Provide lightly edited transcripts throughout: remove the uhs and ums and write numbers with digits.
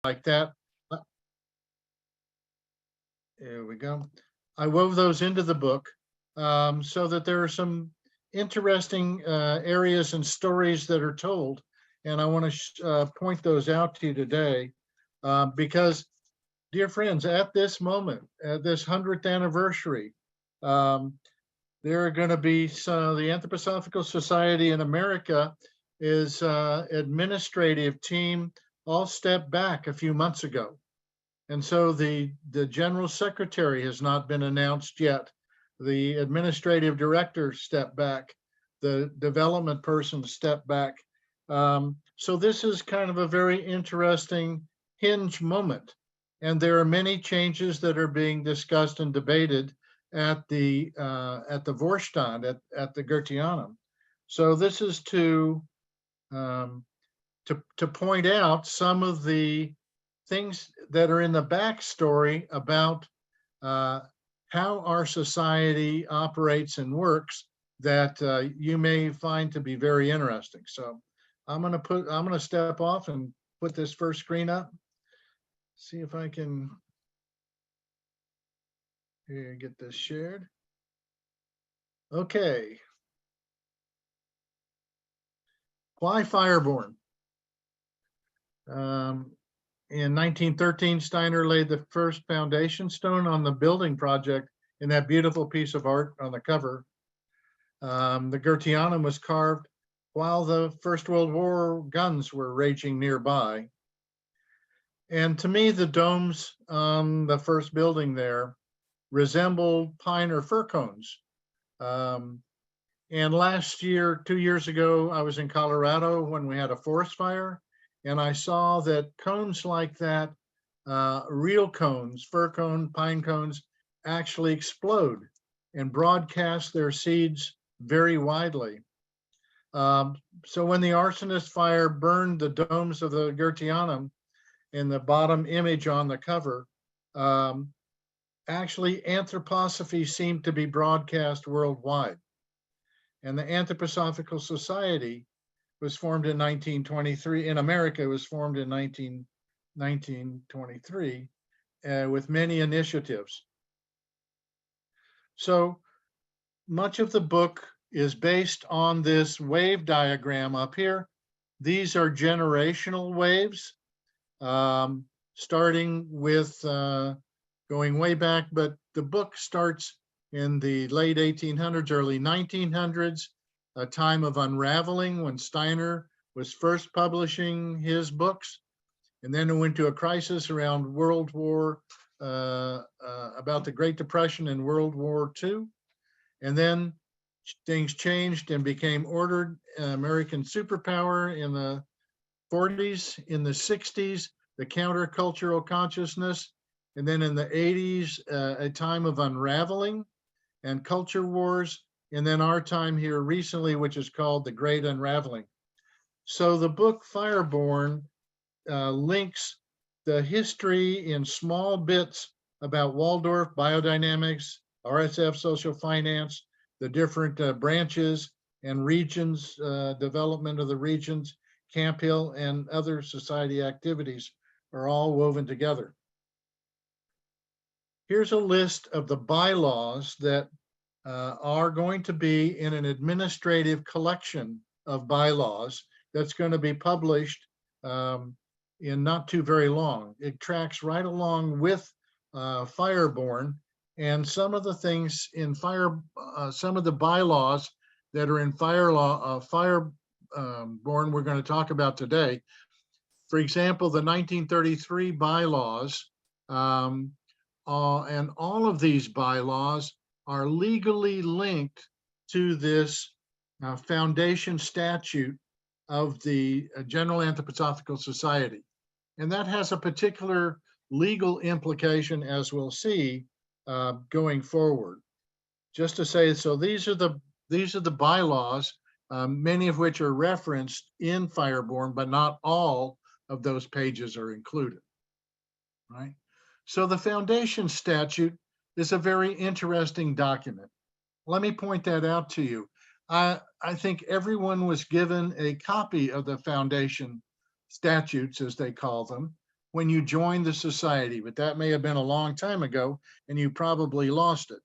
like that. There we go. I wove those into the book so that there are some interesting areas and stories that are told. And I want to point those out to you today because, dear friends, at this moment, at this 100th anniversary, there are going to be the Anthroposophical Society in America is administrative team all stepped back a few months ago. And so the general secretary has not been announced yet. The administrative director stepped back. The development person stepped back. So this is kind of a very interesting hinge moment. And there are many changes that are being discussed and debated at the Vorstand, at the Goetheanum. So this is to point out some of the things that are in the backstory about how our society operates and works that you may find to be very interesting. So I'm going to step off and put this first screen up. See if I can get this shared. Okay. Why fireborn? In 1913, Steiner laid the first foundation stone on the building project in that beautiful piece of art on the cover. The Goetheanum was carved while the First World War guns were raging nearby. And to me, the domes on the first building there resembled pine or fir cones. And last year, 2 years ago, I was in Colorado when we had a forest fire. And I saw that cones like that, real cones, fir cone, pine cones, actually explode and broadcast their seeds very widely. So when the arsonist fire burned the domes of the Goetheanum in the bottom image on the cover, actually Anthroposophy seemed to be broadcast worldwide. And the Anthroposophical Society was formed in 1923. In America, it was formed in 1923 with many initiatives. So much of the book is based on this wave diagram up here. These are generational waves, starting with going way back, but the book starts in the late 1800s, early 1900s, a time of unraveling when Steiner was first publishing his books. And then it went to a crisis around World War, about the Great Depression and World War II. And then things changed and became ordered American superpower in the 40s, in the 60s, the countercultural consciousness. And then in the 80s, a time of unraveling and culture wars. And then our time here recently, which is called The Great Unraveling. So the book Fireborn links the history in small bits about Waldorf, biodynamics, RSF, social finance, the different branches and regions, development of the regions, Camp Hill, and other society activities are all woven together. Here's a list of the bylaws that are going to be in an administrative collection of bylaws that's going to be published in not too very long. It tracks right along with Fireborn, and some of the things in some of the bylaws that are in Fireborn we're going to talk about today. For example, the 1933 bylaws, and all of these bylaws are legally linked to this foundation statute of the General Anthroposophical Society. And that has a particular legal implication, as we'll see, going forward. Just to say, so these are the bylaws, many of which are referenced in Fireborn, but not all of those pages are included, right? So the foundation statute is a very interesting document. Let me point that out to you. I think everyone was given a copy of the foundation statutes, as they call them, when you joined the society, but that may have been a long time ago and you probably lost it.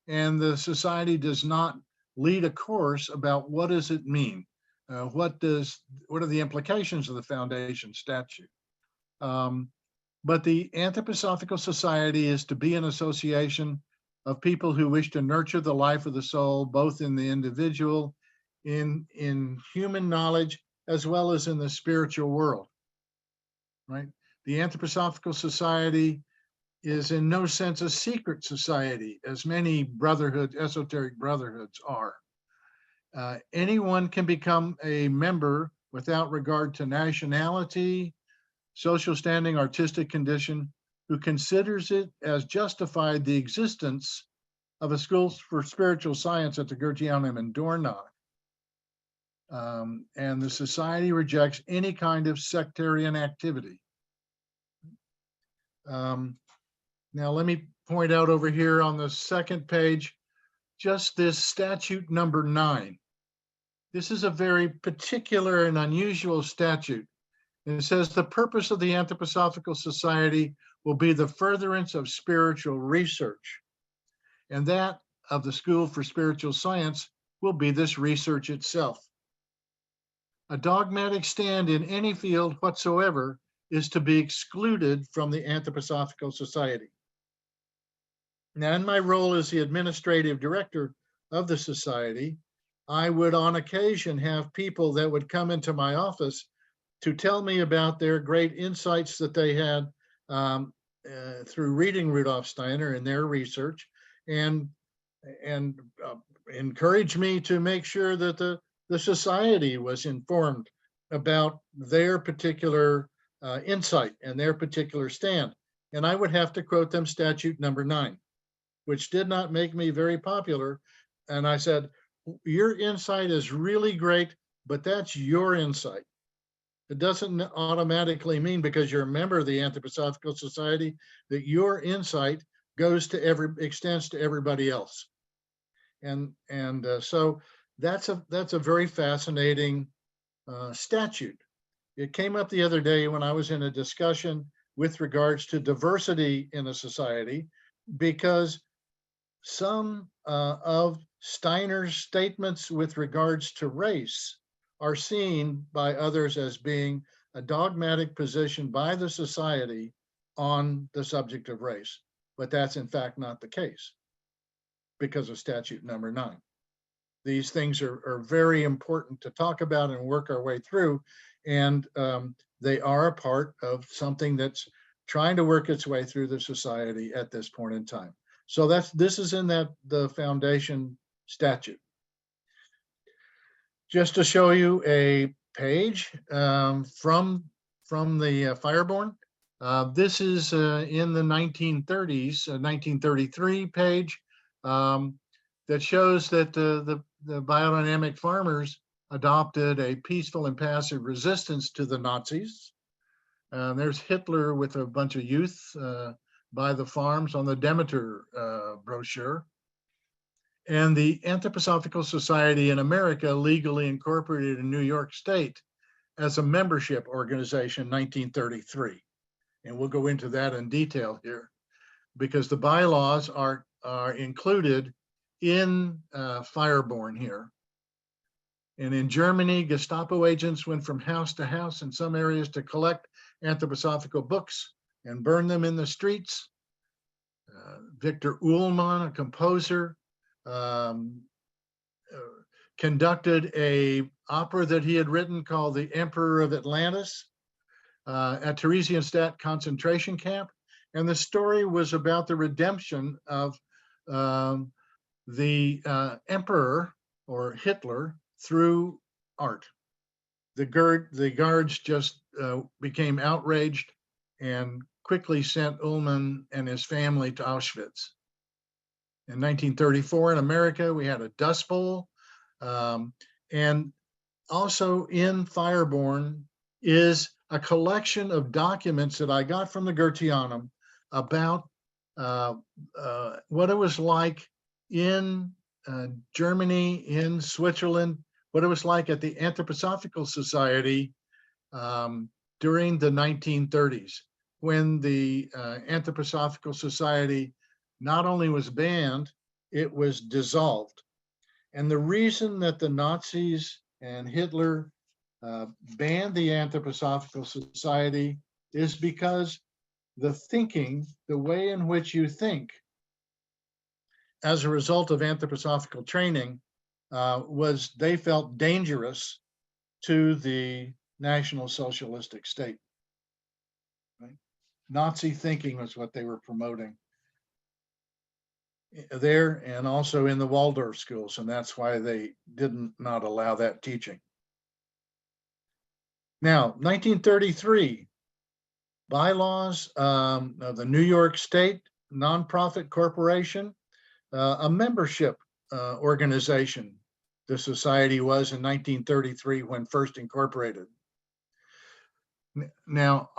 And the society does not lead a course about what does it mean? What are the implications of the foundation statute? But the Anthroposophical Society is to be an association of people who wish to nurture the life of the soul, both in the individual, in human knowledge, as well as in the spiritual world, right? The Anthroposophical Society is in no sense a secret society, as many esoteric brotherhoods are. Anyone can become a member without regard to nationality, social standing, artistic condition, who considers it as justified the existence of a school for spiritual science at the Goetheanum in Dornach. And the society rejects any kind of sectarian activity. Now, let me point out over here on the second page, just this statute number 9. This is a very particular and unusual statute. And it says the purpose of the Anthroposophical Society will be the furtherance of spiritual research. And that of the School for Spiritual Science will be this research itself. A dogmatic stand in any field whatsoever is to be excluded from the Anthroposophical Society. Now, in my role as the administrative director of the society, I would on occasion have people that would come into my office to tell me about their great insights that they had through reading Rudolf Steiner and their research, and encourage me to make sure that the society was informed about their particular insight and their particular stand. And I would have to quote them statute number 9, which did not make me very popular. And I said, your insight is really great, but that's your insight. It doesn't automatically mean because you're a member of the Anthroposophical Society that your insight extends to everybody else. And so that's a very fascinating statute. It came up the other day when I was in a discussion with regards to diversity in a society, because some of Steiner's statements with regards to race are seen by others as being a dogmatic position by the society on the subject of race. But that's in fact not the case because of statute number 9. These things are very important to talk about and work our way through. And they are a part of something that's trying to work its way through the society at this point in time. So this is in the foundation statute. Just to show you a page from the Fireborn. This is in the 1930s, 1933 page that shows that the biodynamic farmers adopted a peaceful and passive resistance to the Nazis. There's Hitler with a bunch of youth by the farms on the Demeter brochure. And the Anthroposophical Society in America legally incorporated in New York State as a membership organization in 1933. And we'll go into that in detail here because the bylaws are included in Fireborn here. And in Germany, Gestapo agents went from house to house in some areas to collect anthroposophical books and burn them in the streets. Victor Ullmann, a composer, conducted a opera that he had written called The Emperor of Atlantis at Theresienstadt concentration camp. And the story was about the redemption of the emperor or Hitler through art. The guards just became outraged and quickly sent Ullmann and his family to Auschwitz. In 1934 in America, we had a Dust Bowl. And also in Fireborn is a collection of documents that I got from the Goetheanum about what it was like in Germany, in Switzerland, what it was like at the Anthroposophical Society during the 1930s. when the Anthroposophical Society not only was banned, it was dissolved. And the reason that the Nazis and Hitler banned the Anthroposophical Society is because the thinking, the way in which you think, as a result of anthroposophical training, was, they felt, dangerous to the National Socialistic State. Right? Nazi thinking was what they were promoting there, and also in the Waldorf schools, and that's why they didn't not allow that teaching. Now, 1933, bylaws of the New York State nonprofit corporation, a membership organization. The society was in 1933 when first incorporated. Now,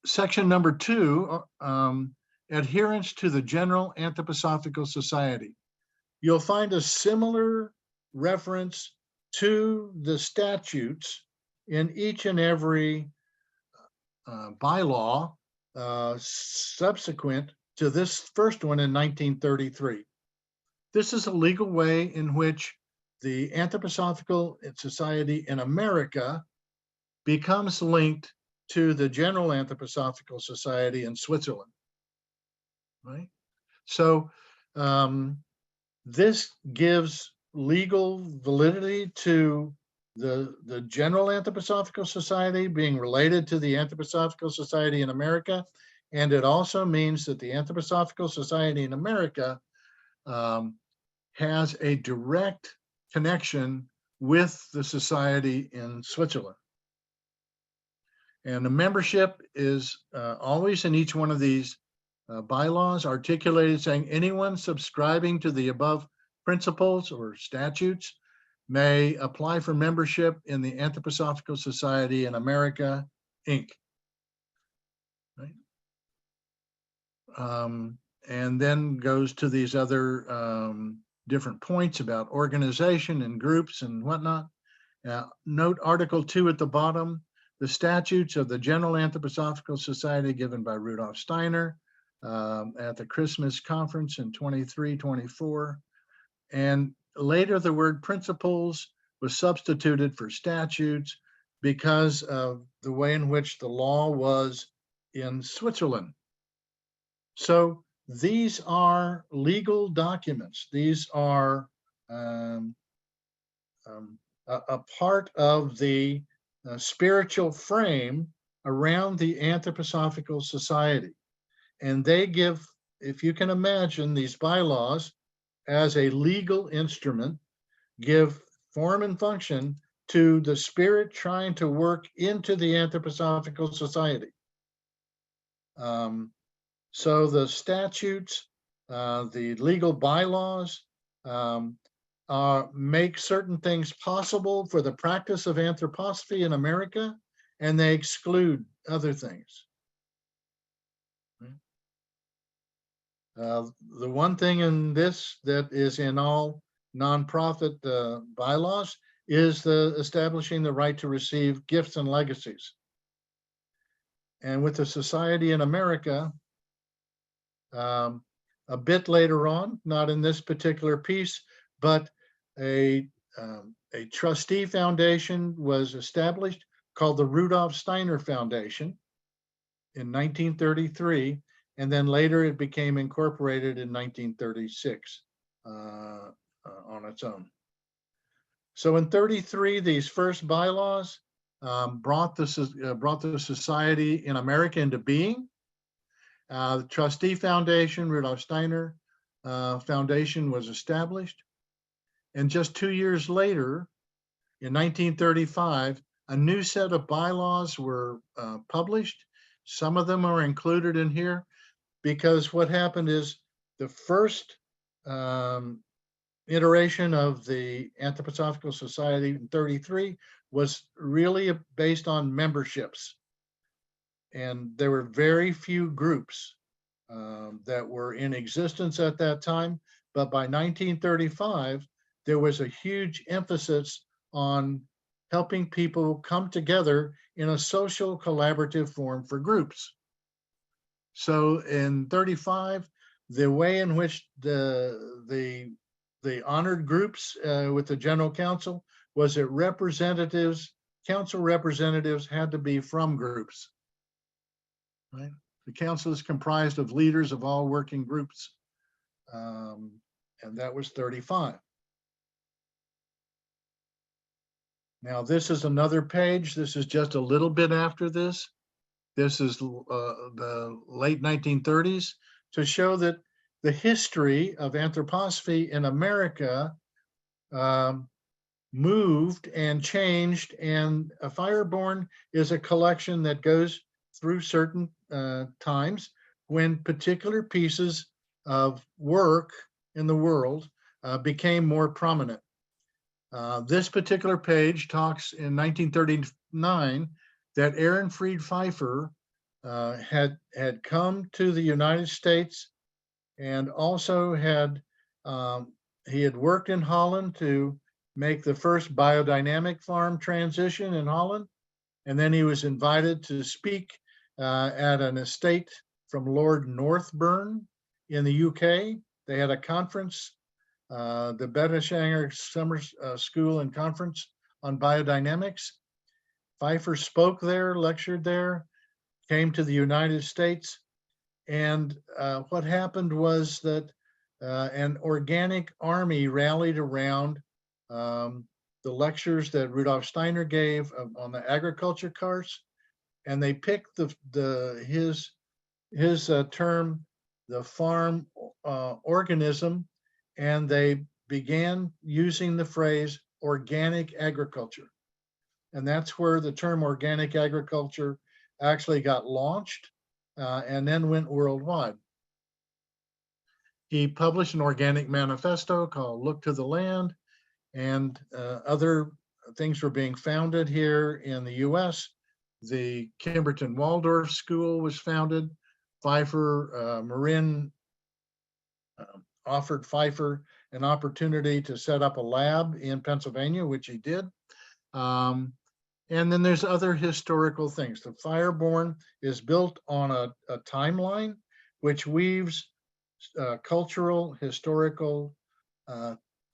section number 2, adherence to the General Anthroposophical Society. You'll find a similar reference to the statutes in each and every bylaw subsequent to this first one in 1933. This is a legal way in which the Anthroposophical Society in America becomes linked to the General Anthroposophical Society in Switzerland. Right? So this gives legal validity to the General Anthroposophical Society being related to the Anthroposophical Society in America. And it also means that the Anthroposophical Society in America has a direct connection with the society in Switzerland. And the membership is always in each one of these bylaws articulated, saying anyone subscribing to the above principles or statutes may apply for membership in the Anthroposophical Society in America, Inc. Right? And then goes to these other different points about organization and groups and whatnot. Note Article 2 at the bottom, the statutes of the General Anthroposophical Society given by Rudolf Steiner at the Christmas conference in 23-24. And later the word principles was substituted for statutes because of the way in which the law was in Switzerland. So these are legal documents. These are a part of the spiritual frame around the Anthroposophical Society. And they give, if you can imagine, these bylaws as a legal instrument, give form and function to the spirit trying to work into the Anthroposophical Society. So the statutes, the legal bylaws make certain things possible for the practice of anthroposophy in America, and they exclude other things. The one thing in this that is in all nonprofit bylaws is the establishing the right to receive gifts and legacies. And with the society in America, a bit later on, not in this particular piece, but a trustee foundation was established called the Rudolf Steiner Foundation in 1933. And then later it became incorporated in 1936 on its own. So in 33, these first bylaws brought the society in America into being. The trustee foundation, Rudolf Steiner Foundation, was established. And just 2 years later, in 1935, a new set of bylaws were published. Some of them are included in here, because what happened is the first iteration of the Anthroposophical Society in 33 was really based on memberships. And there were very few groups that were in existence at that time. But by 1935, there was a huge emphasis on helping people come together in a social collaborative form for groups. So in 35, the way in which the honored groups with the general council was that representatives, council representatives had to be from groups, right? The council is comprised of leaders of all working groups. And that was 35. Now, this is another page. This is just a little bit after this. This is the late 1930s to show that the history of anthroposophy in America moved and changed. And a fireborn is a collection that goes through certain times when particular pieces of work in the world became more prominent. This particular page talks in 1939 that Aaron Fried Pfeiffer had come to the United States, and also he had worked in Holland to make the first biodynamic farm transition in Holland. And then he was invited to speak at an estate from Lord Northburn in the UK. They had a conference, the Biodynamics Summer School and Conference on Biodynamics. Pfeiffer spoke there, lectured there, came to the United States. And what happened was that an organic army rallied around the lectures that Rudolf Steiner gave on the agriculture course, and they picked his term, the farm organism, and they began using the phrase organic agriculture. And that's where the term organic agriculture actually got launched and then went worldwide. He published an organic manifesto called Look to the Land, and other things were being founded here in the US. The Kimberton Waldorf School was founded. Marin offered Pfeiffer an opportunity to set up a lab in Pennsylvania, which he did. And then there's other historical things. The fireborn is built on a timeline which weaves cultural, historical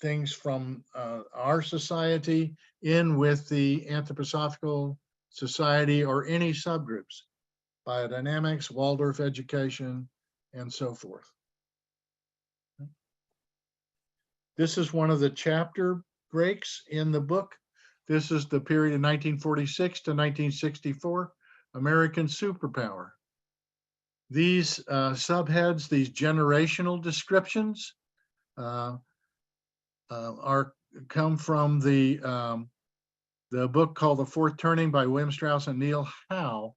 things from our society in with the Anthroposophical Society or any subgroups, biodynamics, Waldorf education, and so forth. This is one of the chapter breaks in the book. This is the period of 1946 to 1964, American superpower. These subheads, these generational descriptions come from the book called The Fourth Turning by William Strauss and Neil Howe.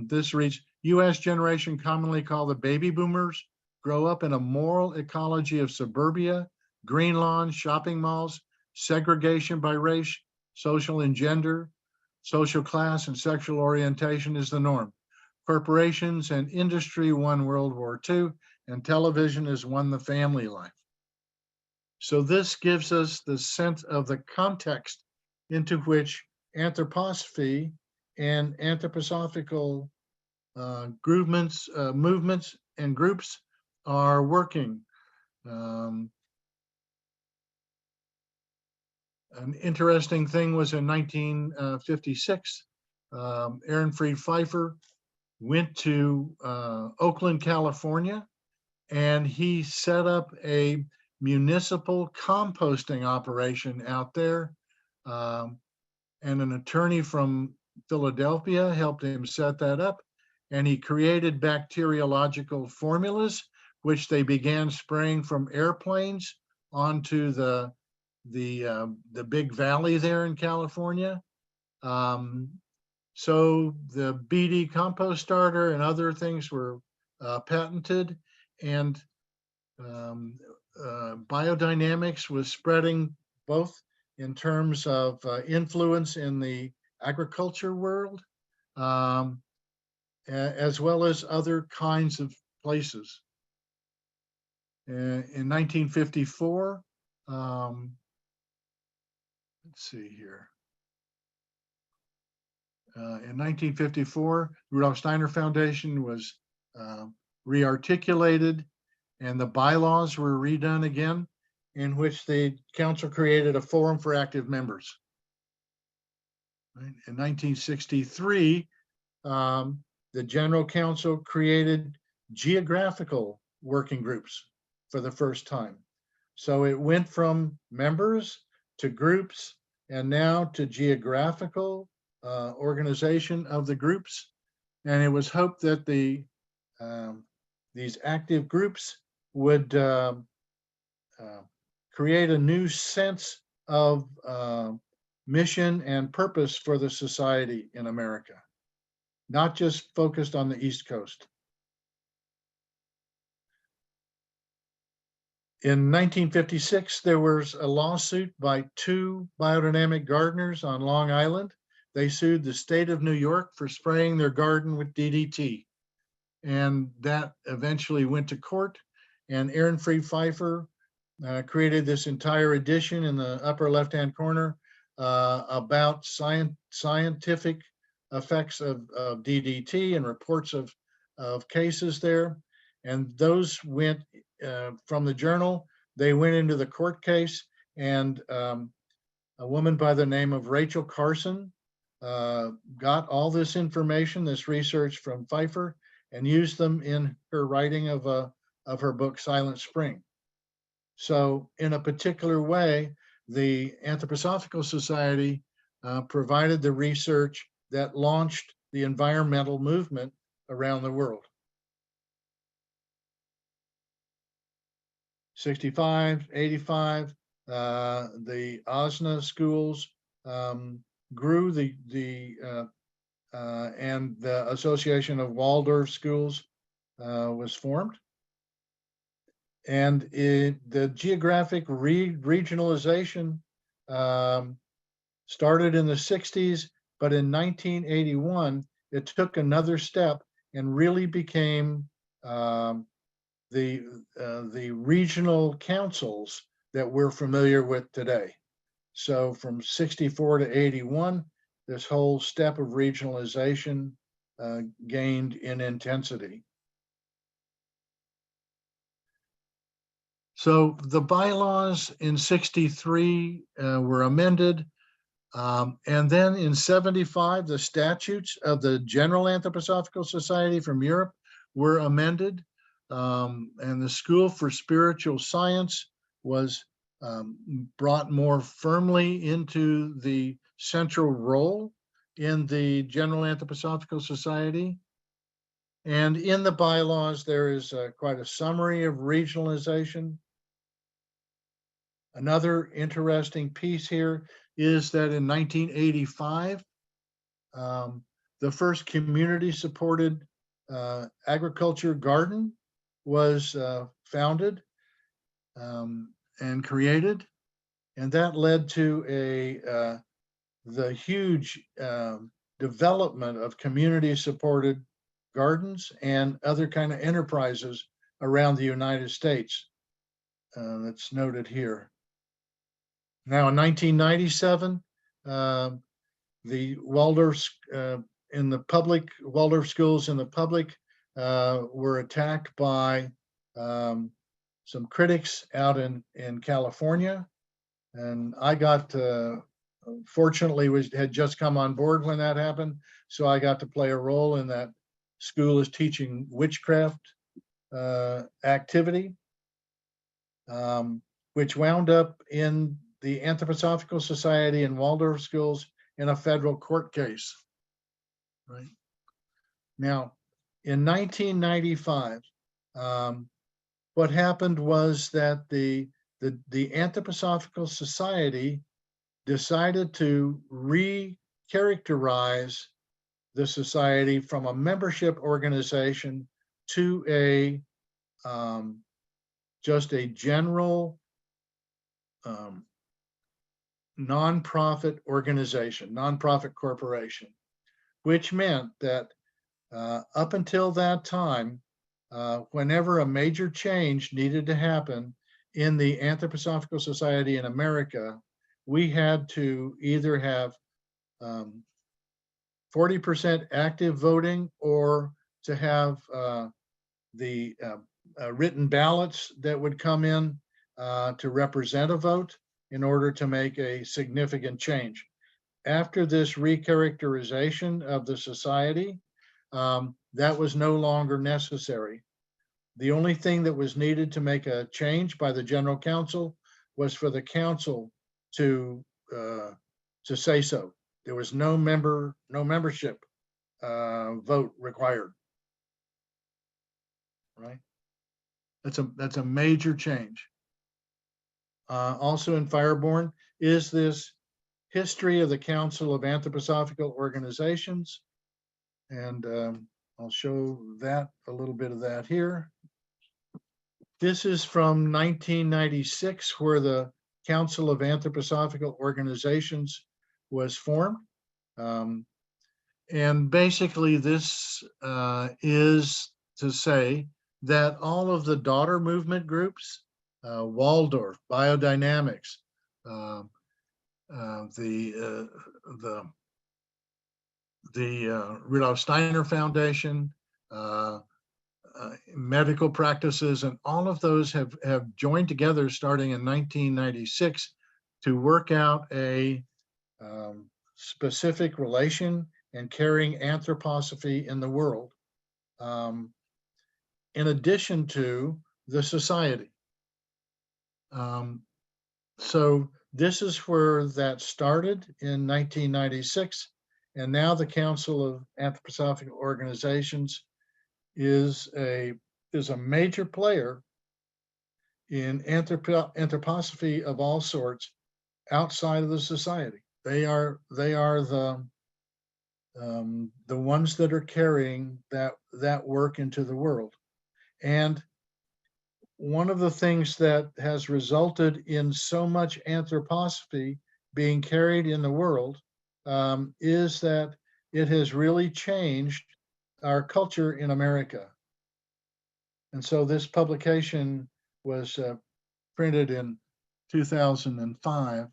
This reads, U.S. generation commonly called the baby boomers grow up in a moral ecology of suburbia, green lawns, shopping malls, segregation by race, social and gender, social class, and sexual orientation is the norm. Corporations and industry won World War II, and television has won the family life. So this gives us the sense of the context into which anthroposophy and anthroposophical movements and groups are working. An interesting thing was in 1956, Aaron Fried Pfeiffer went to Oakland, California, and he set up a municipal composting operation out there. And an attorney from Philadelphia helped him set that up. And he created bacteriological formulas, which they began spraying from airplanes onto the big valley there in California. So the BD compost starter and other things were patented, and biodynamics was spreading both in terms of influence in the agriculture world, as well as other kinds of places. In 1954, let's see here. In 1954, Rudolf Steiner Foundation was rearticulated, and the bylaws were redone again, in which the council created a forum for active members. Right? In 1963, the General Council created geographical working groups for the first time. So it went from members to groups, and now to geographical organization of the groups. And it was hoped that these active groups would create a new sense of mission and purpose for the society in America, not just focused on the East Coast. In 1956, there was a lawsuit by 2 biodynamic gardeners on Long Island. They sued the state of New York for spraying their garden with DDT. And that eventually went to court, and Aaron Free Pfeiffer created this entire edition in the upper left-hand corner about scientific effects of DDT and reports of cases there. And those went from the journal, they went into the court case, and a woman by the name of Rachel Carson got all this information, this research from Pfeiffer, and used them in her writing of her book, Silent Spring. So in a particular way, the Anthroposophical Society provided the research that launched the environmental movement around the world. 65, 85, the OSNA schools grew, and the Association of Waldorf Schools was formed. And the geographic regionalization started in the 60s, but in 1981, it took another step and really became the regional councils that we're familiar with today. So from 64 to 81, this whole step of regionalization gained in intensity. So the bylaws in 63 were amended. And then in 75, the statutes of the General Anthroposophical Society from Europe were amended. And the School for Spiritual Science was brought more firmly into the central role in the General Anthroposophical Society. And in the bylaws, there is quite a summary of regionalization. Another interesting piece here is that in 1985, the first community-supported agriculture garden was founded and created, and that led to the huge development of community-supported gardens and other kind of enterprises around the United States. That's noted here. Now, in 1997, the Waldorf in the public Waldorf schools in the public were attacked by some critics out in California, and I got fortunately had just come on board when that happened, so I got to play a role in that. School is teaching witchcraft activity, which wound up in the Anthroposophical Society and Waldorf schools in a federal court case. Right now, in 1995, what happened was that the Anthroposophical Society decided to re-characterize the society from a membership organization to a just a general nonprofit organization, nonprofit corporation, which meant that up until that time, whenever a major change needed to happen in the Anthroposophical Society in America, we had to either have 40% active voting or to have written ballots that would come in to represent a vote in order to make a significant change. After this recharacterization of the society, that was no longer necessary. The only thing that was needed to make a change by the General Council was for the council to say so. There was no membership vote required. Right. That's a major change. Also in Fireborn is this history of the Council of Anthroposophical Organizations. And I'll show that, a little bit of that here. This is from 1996, where the Council of Anthroposophical Organizations was formed. And basically this is to say that all of the daughter movement groups, Waldorf, Biodynamics, the Rudolf Steiner Foundation, medical practices, and all of those have joined together starting in 1996 to work out a specific relation and carrying anthroposophy in the world, in addition to the society. So this is where that started in 1996. And now the Council of Anthroposophical Organizations is a major player in anthroposophy of all sorts outside of the society. They are the ones that are carrying that work into the world. And one of the things that has resulted in so much anthroposophy being carried in the world is that it has really changed our culture in America. And so this publication was printed in 2005,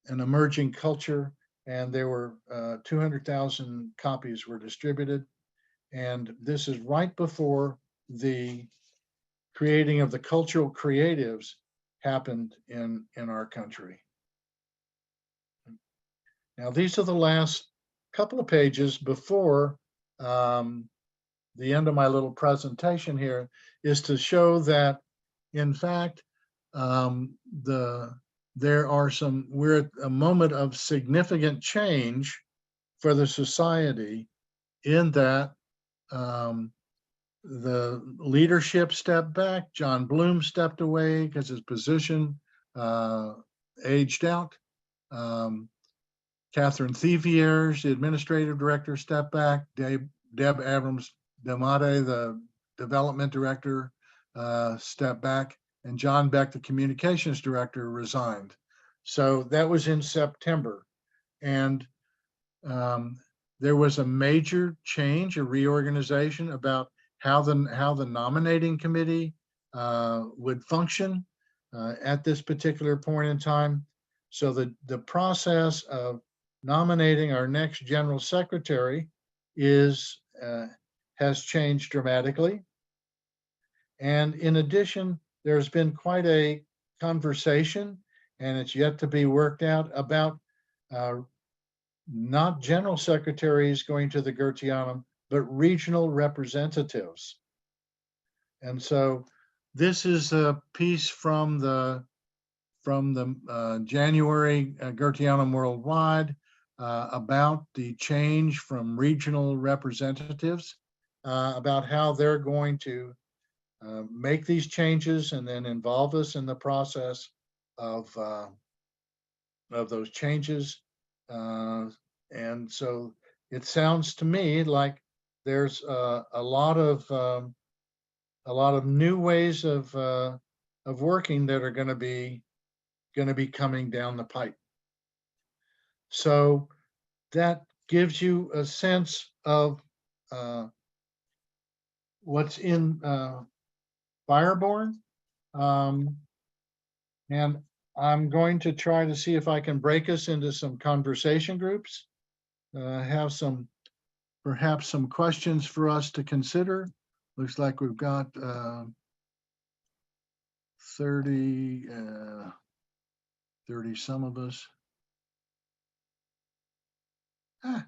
An Emerging Culture, and there were 200,000 copies were distributed. And this is right before the creating of the cultural creatives happened in our country. Now, these are the last couple of pages before the end of my little presentation here, is to show that, in fact, we're at a moment of significant change for the society, in that the leadership stepped back. John Bloom stepped away because his position aged out. Catherine Thievierge, the administrative director, stepped back. Deb Abrams-Demade, the development director, stepped back. And John Beck, the communications director, resigned. So that was in September. And there was a major change, a reorganization about how the nominating committee would function at this particular point in time. So the process of nominating our next general secretary has changed dramatically. And in addition, there's been quite a conversation, and it's yet to be worked out, about not general secretaries going to the Goetheanum, but regional representatives. And so this is a piece from the January Goetheanum Worldwide about the change from regional representatives, about how they're going to make these changes and then involve us in the process of those changes. And so it sounds to me like there's a lot of new ways of working that are going to be coming down the pipe. So that gives you a sense of what's in Fireborn. And I'm going to try to see if I can break us into some conversation groups, have perhaps some questions for us to consider, Looks like we've got 30, 30 some of us. Yeah,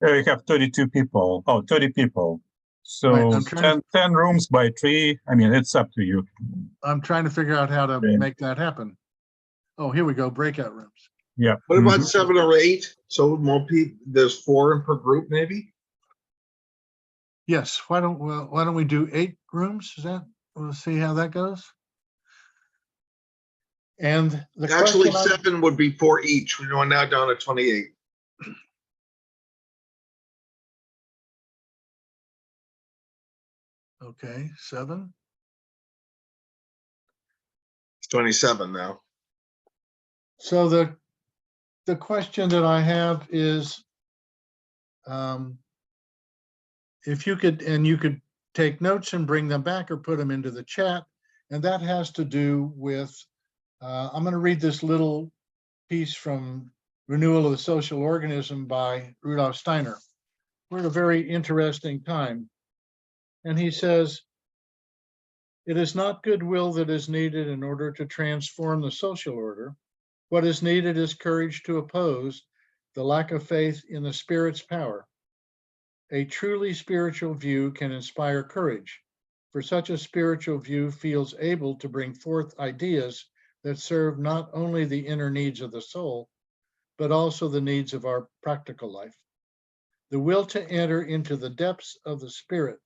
we have 32 people. Oh, 30 people. So Right, 10 rooms by 3. I mean, it's up to you. I'm trying to figure out how to make that happen. Oh, here we go, breakout rooms. Yeah. What about 7 or 8? So more people, there's 4 per group, maybe? Yes, why don't we do 8 rooms? Is that, we'll see how that goes. And the Actually, question 7 would be 4 each. We're now down to 28. Okay, 7. It's 27 now. So the question that I have is, if you could, and you could take notes and bring them back or put them into the chat, and that has to do with, I'm going to read this little piece from Renewal of the Social Organism by Rudolf Steiner. We're at a very interesting time. And he says, it is not goodwill that is needed in order to transform the social order. What is needed is courage to oppose the lack of faith in the spirit's power. A truly spiritual view can inspire courage, for such a spiritual view feels able to bring forth ideas that serve not only the inner needs of the soul, but also the needs of our practical life. The will to enter into the depths of the spirit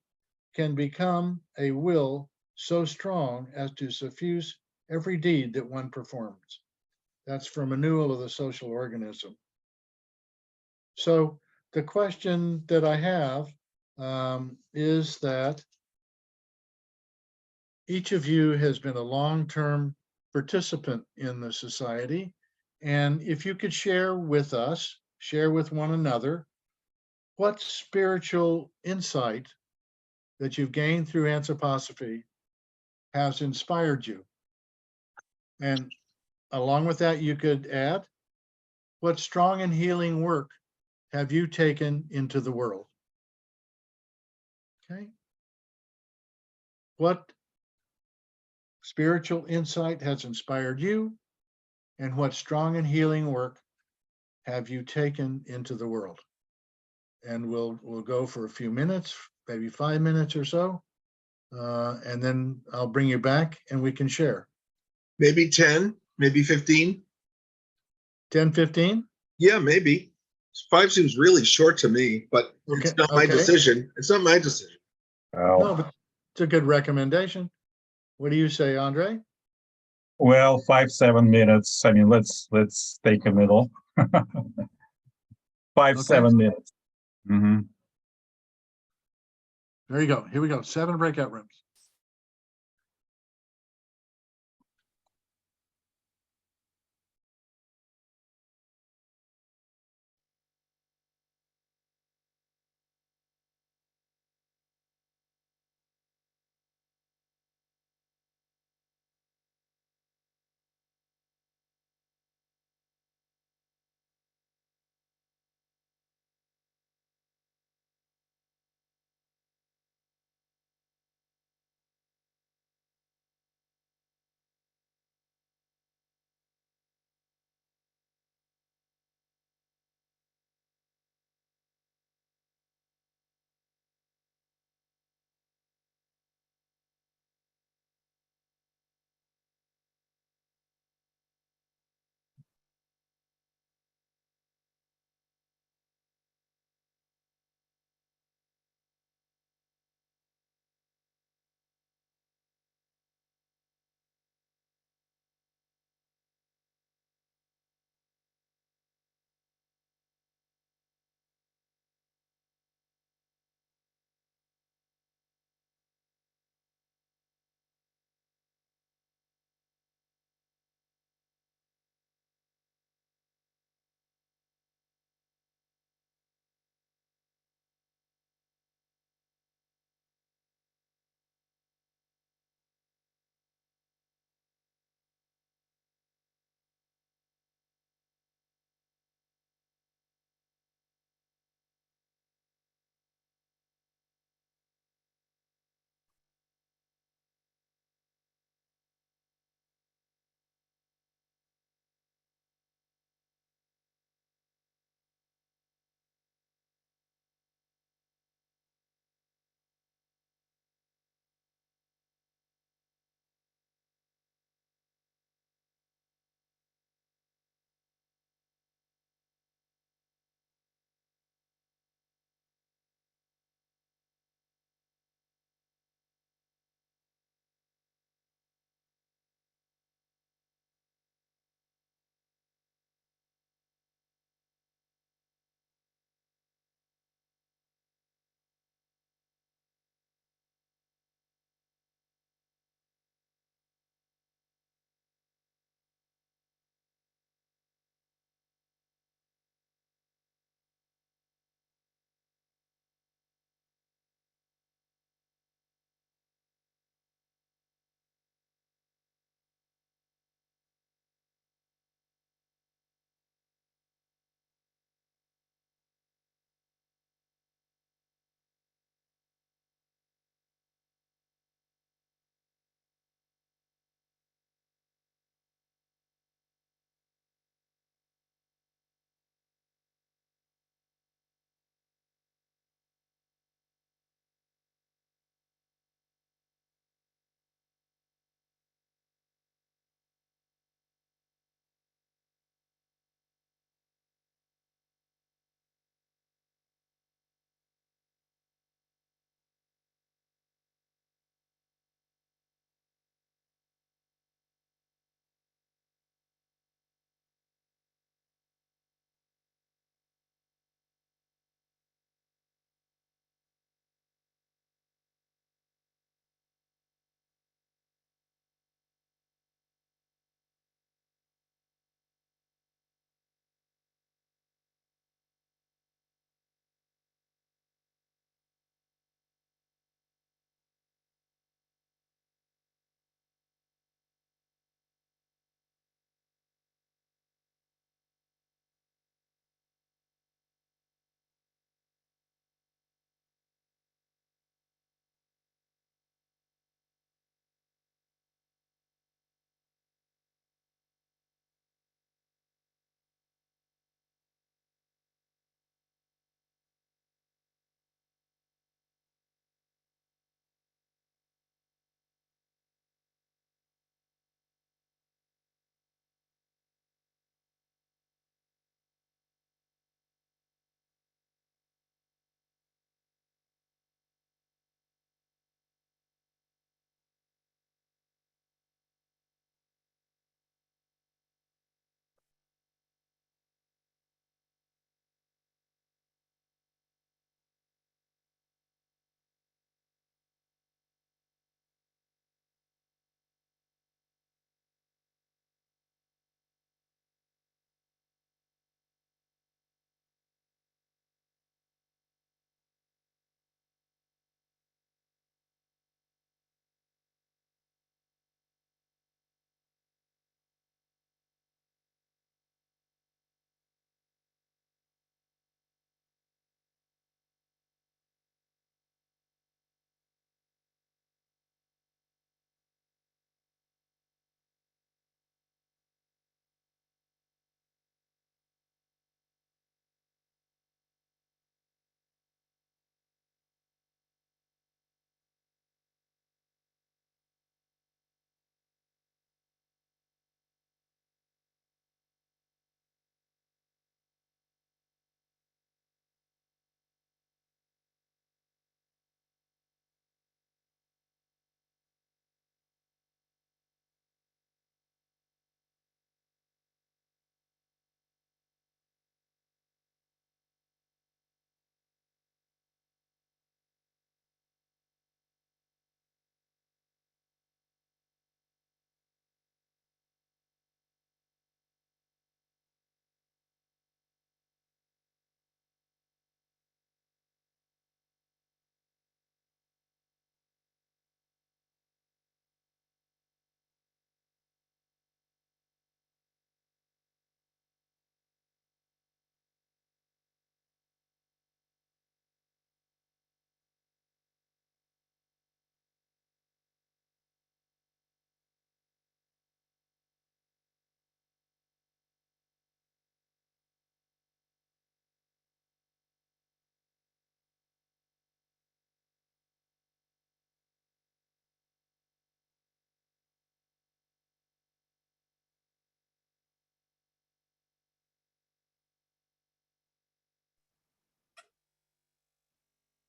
can become a will so strong as to suffuse every deed that one performs. That's from Renewal of the Social Organism. So the question that I have is that each of you has been a long-term participant in the society. And if you could share with us, share with one another, what spiritual insight that you've gained through anthroposophy has inspired you. And along with that, you could add, what strong and healing work have you taken into the world? Okay. What spiritual insight has inspired you, and what strong and healing work have you taken into the world? And we'll go for a few minutes, maybe 5 minutes or so, and then I'll bring you back and we can share. Maybe 10, maybe 15. 10, 15? Yeah, maybe. 5 seems really short to me, but Okay, it's not my decision. It's not my decision. No, but it's a good recommendation. What do you say, Andre? Well, 5-7 minutes. I mean, let's take a middle. 5-7 minutes. There you go. Here we go. 7 breakout rooms.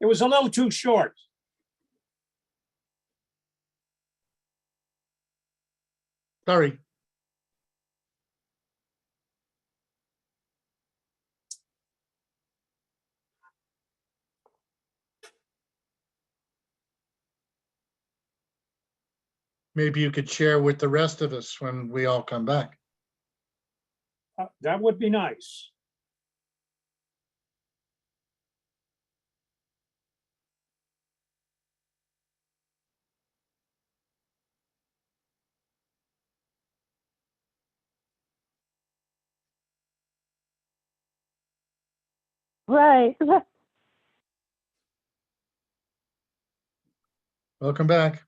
It was a little too short. Sorry. Maybe you could share with the rest of us when we all come back. That would be nice. Right. Welcome back.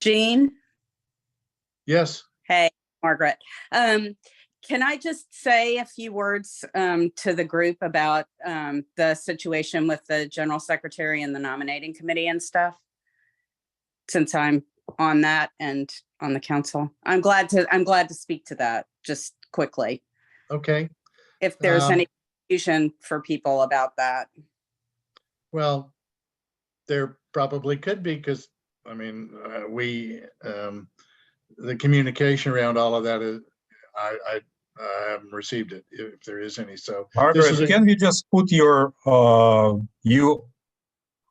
Jean? Yes, Hey, Margaret. Can I just say a few words to the group about the situation with the general secretary and the nominating committee and stuff? Since I'm on that and on the council, I'm glad to speak to that just quickly. okay. If there's any confusion for people about that. Well, there probably could be, because I mean, the communication around all of that is, I haven't received it, if there is any. So this is Margaret, can we just put your you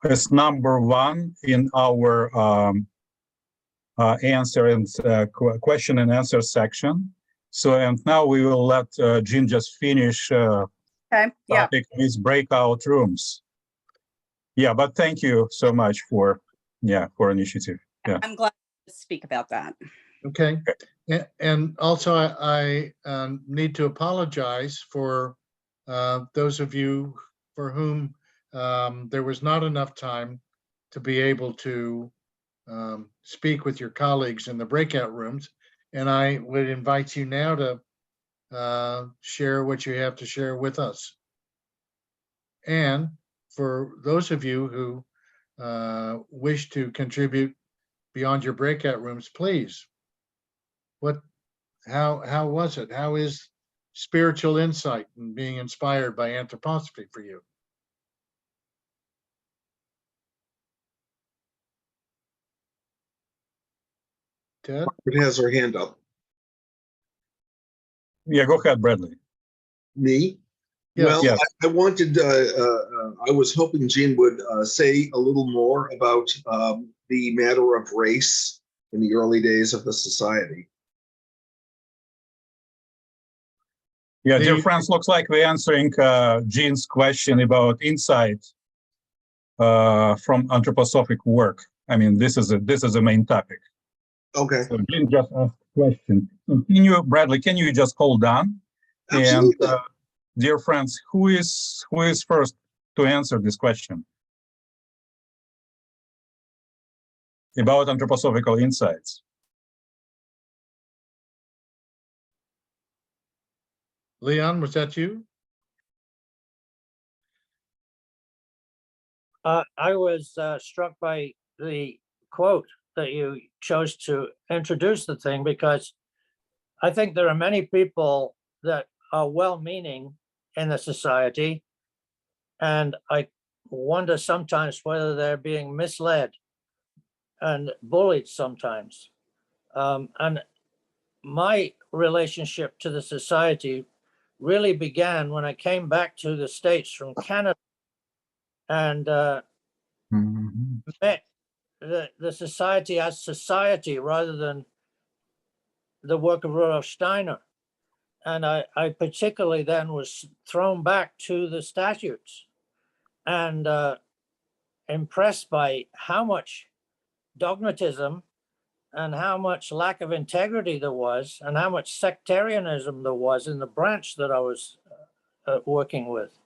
as number one in our answer and question and answer section? So, and now we will let Jean just finish Okay, yeah. topic with breakout rooms. Yeah, but thank you so much for initiative. Yeah. I'm glad to speak about that. okay. And also I need to apologize for those of you for whom there was not enough time to be able to speak with your colleagues in the breakout rooms. And I would invite you now to share what you have to share with us. And for those of you who wish to contribute beyond your breakout rooms, please. How was it? How is spiritual insight and being inspired by anthroposophy for you? Ted? It has her hand up. Yeah, go ahead, Bradley. Me? Yes. Well, Yes. I wanted, I was hoping Jean would say a little more about the matter of race in the early days of the society. Yeah, dear The- friends, looks like we're answering Jean's question about insight from anthroposophic work. I mean, this is a main topic. Okay, So Jean just asked a question. Can you, Bradley, can you just hold on? absolutely. And dear friends, who is first to answer this question about anthroposophical insights? Leon, was that you? I was struck by the quote that you chose to introduce the thing, because I think there are many people that are well-meaning in the society, and I wonder sometimes whether they're being misled and bullied sometimes. And my relationship to the society really began when I came back to the States from Canada and met the society as society rather than the work of Rudolf Steiner. And I particularly then was thrown back to the statutes and impressed by how much dogmatism and how much lack of integrity there was, and how much sectarianism there was in the branch that I was working with.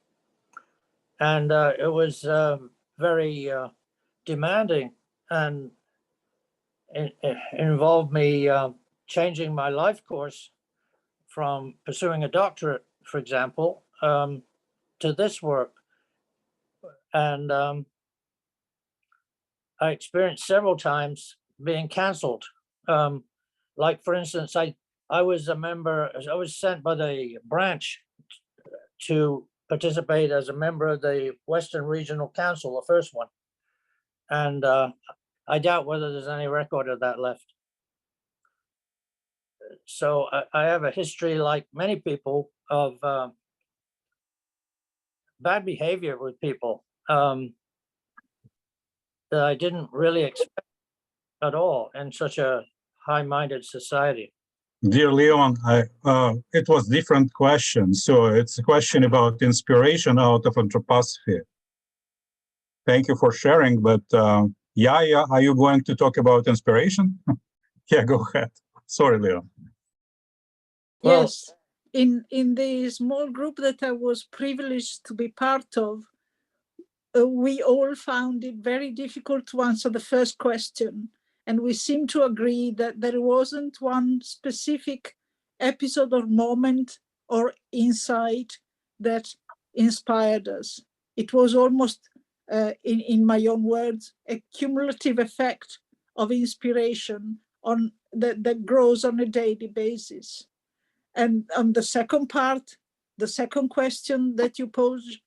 And it was very demanding, and it involved me changing my life course from pursuing a doctorate, for example, to this work. And I experienced several times being canceled. Like, for instance, I I was sent by the branch to participate as a member of the Western Regional Council, the first one. And I doubt whether there's any record of that left. So I have a history, like many people, of bad behavior with people that I didn't really expect at all in such a high-minded society. Dear Leon, it was different question. So it's a question about inspiration out of anthroposophy. Thank you for sharing, but Yaya, are you going to talk about inspiration? Yeah, go ahead. Sorry, Leon. Well- Yes, in the small group that I was privileged to be part of, we all found it very difficult to answer the first question. And we seem to agree that there wasn't one specific episode or moment or insight that inspired us. It was almost, in my own words, a cumulative effect of inspiration on that grows on a daily basis. And on the second part, the second question that you posed,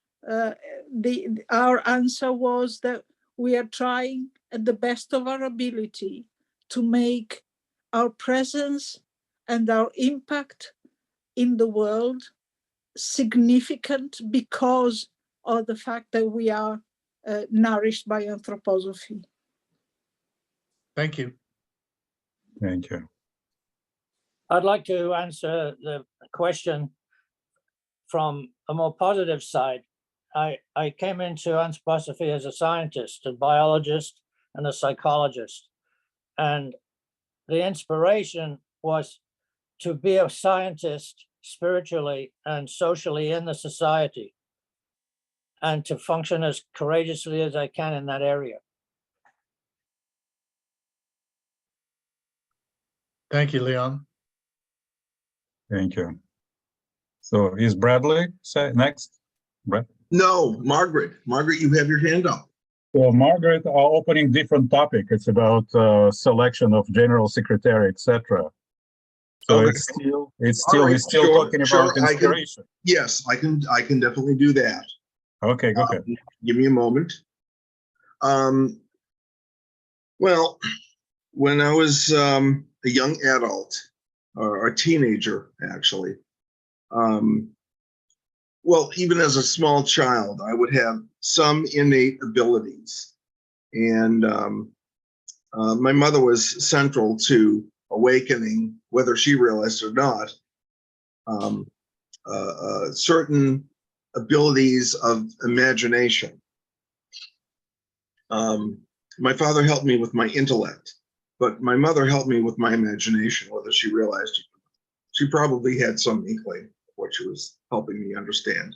our answer was that we are trying at the best of our ability to make our presence and our impact in the world significant because of the fact that we are nourished by anthroposophy. Thank you. Thank you. I'd like to answer the question from a more positive side. I came into anthroposophy as a scientist, a biologist, and a psychologist. And the inspiration was to be a scientist spiritually and socially in the society, and to function as courageously as I can in that area. Thank you, Leon. Thank you. So is Bradley next? Brad? No, Margaret. Margaret, you have your hand up. So Margaret, opening different topic. It's about selection of general secretary, etc. So Okay. we're still Sure, talking sure, about inspiration. Yes, I can definitely do that. Okay, go ahead. Give me a moment. Well, when I was a young adult, or a teenager, actually, well, even as a small child, I would have some innate abilities. And my mother was central to awakening, whether she realized it or not, certain abilities of imagination. My father helped me with my intellect, but my mother helped me with my imagination, whether she realized it. She probably had some inkling of what she was helping me understand.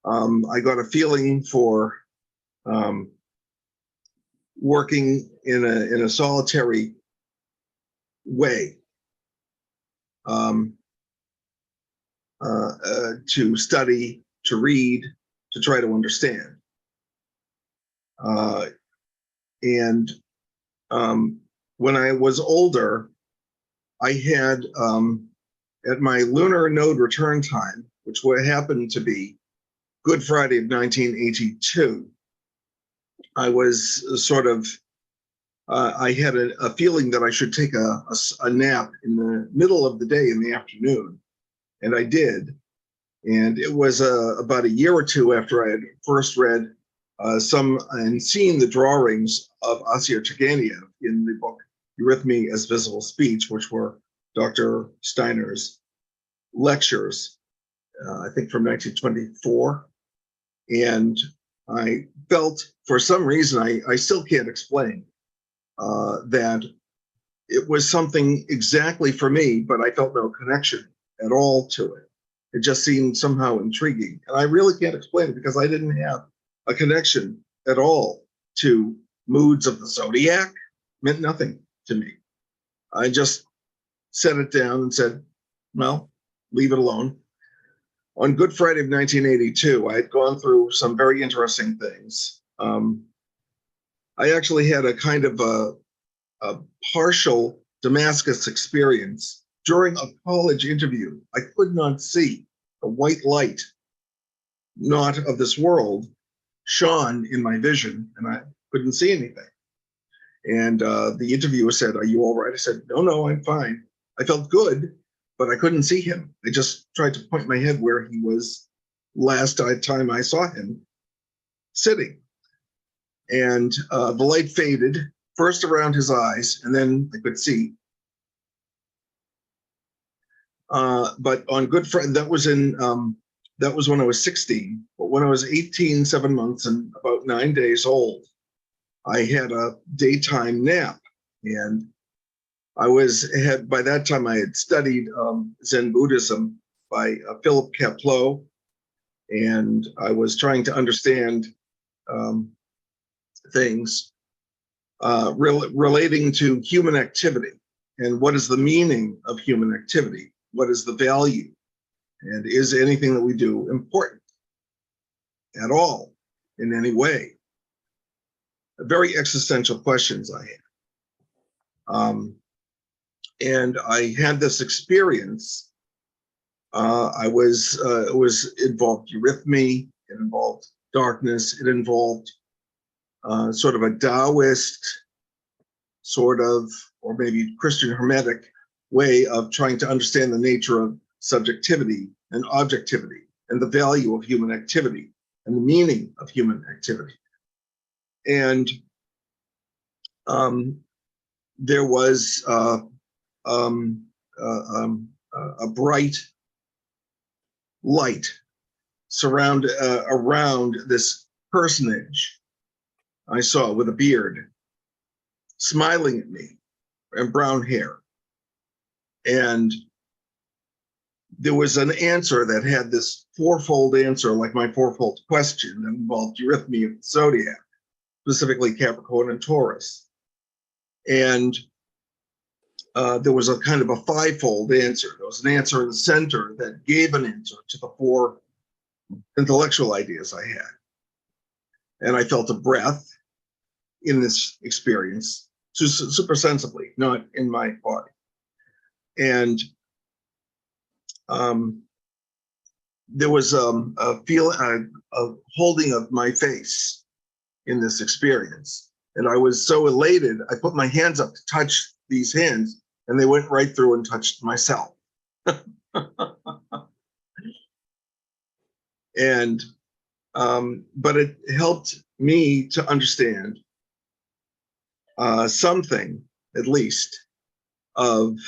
I got a feeling for working in a solitary way, to study, to read, to try to understand. When I was older, I had, at my lunar node return time, which happened to be Good Friday of 1982, I was sort of, I had a feeling that I should take a nap in the middle of the day in the afternoon, and I did. And it was about a year or two after I had first read and seen the drawings of Asia Turgenev in the book Eurythmy as Visible Speech, which were Dr. Steiner's lectures, I think from 1924. And I felt, for some reason, I still can't explain, that it was something exactly for me, but I felt no connection at all to it. It just seemed somehow intriguing. And I really can't explain it because I didn't have a connection at all to moods of the zodiac. It meant nothing to me. I just set it down and said, well, leave it alone. On Good Friday of 1982, I had gone through some very interesting things. I actually had a kind of a partial Damascus experience during a college interview, I could not see a white light, not of this world, shone in my vision, and I couldn't see anything. And the interviewer said, "Are you all right?" I said, No, I'm fine. I felt good, but I couldn't see him. I just tried to point my head where he was last time I saw him sitting. And the light faded, first around his eyes, and then I could see. But on Good Friday, that was when I was 16. But when I was 18, 7 months and about 9 days old, I had a daytime nap, and by that time I had studied Zen Buddhism by Philip Kapleau, and I was trying to understand things relating to human activity, and what is the meaning of human activity? What is the value? And is anything that we do important at all in any way? Very existential questions I had. And I had this experience. It was involved eurythmy, it involved darkness, it involved sort of a Taoist sort of, or maybe Christian Hermetic way of trying to understand the nature of subjectivity and objectivity and the value of human activity and the meaning of human activity. And there was a bright light around this personage I saw with a beard, smiling at me, and brown hair. And there was an answer that had this fourfold answer, like my fourfold question, that involved eurythmy of the zodiac, specifically Capricorn and Taurus. And there was a kind of a fivefold answer. There was an answer in the center that gave an answer to the four intellectual ideas I had. And I felt a breath in this experience, super sensibly, not in my body. And there was a holding of my face in this experience. And I was so elated, I put my hands up to touch these hands, and they went right through and touched myself. And but it helped me to understand something, at least, of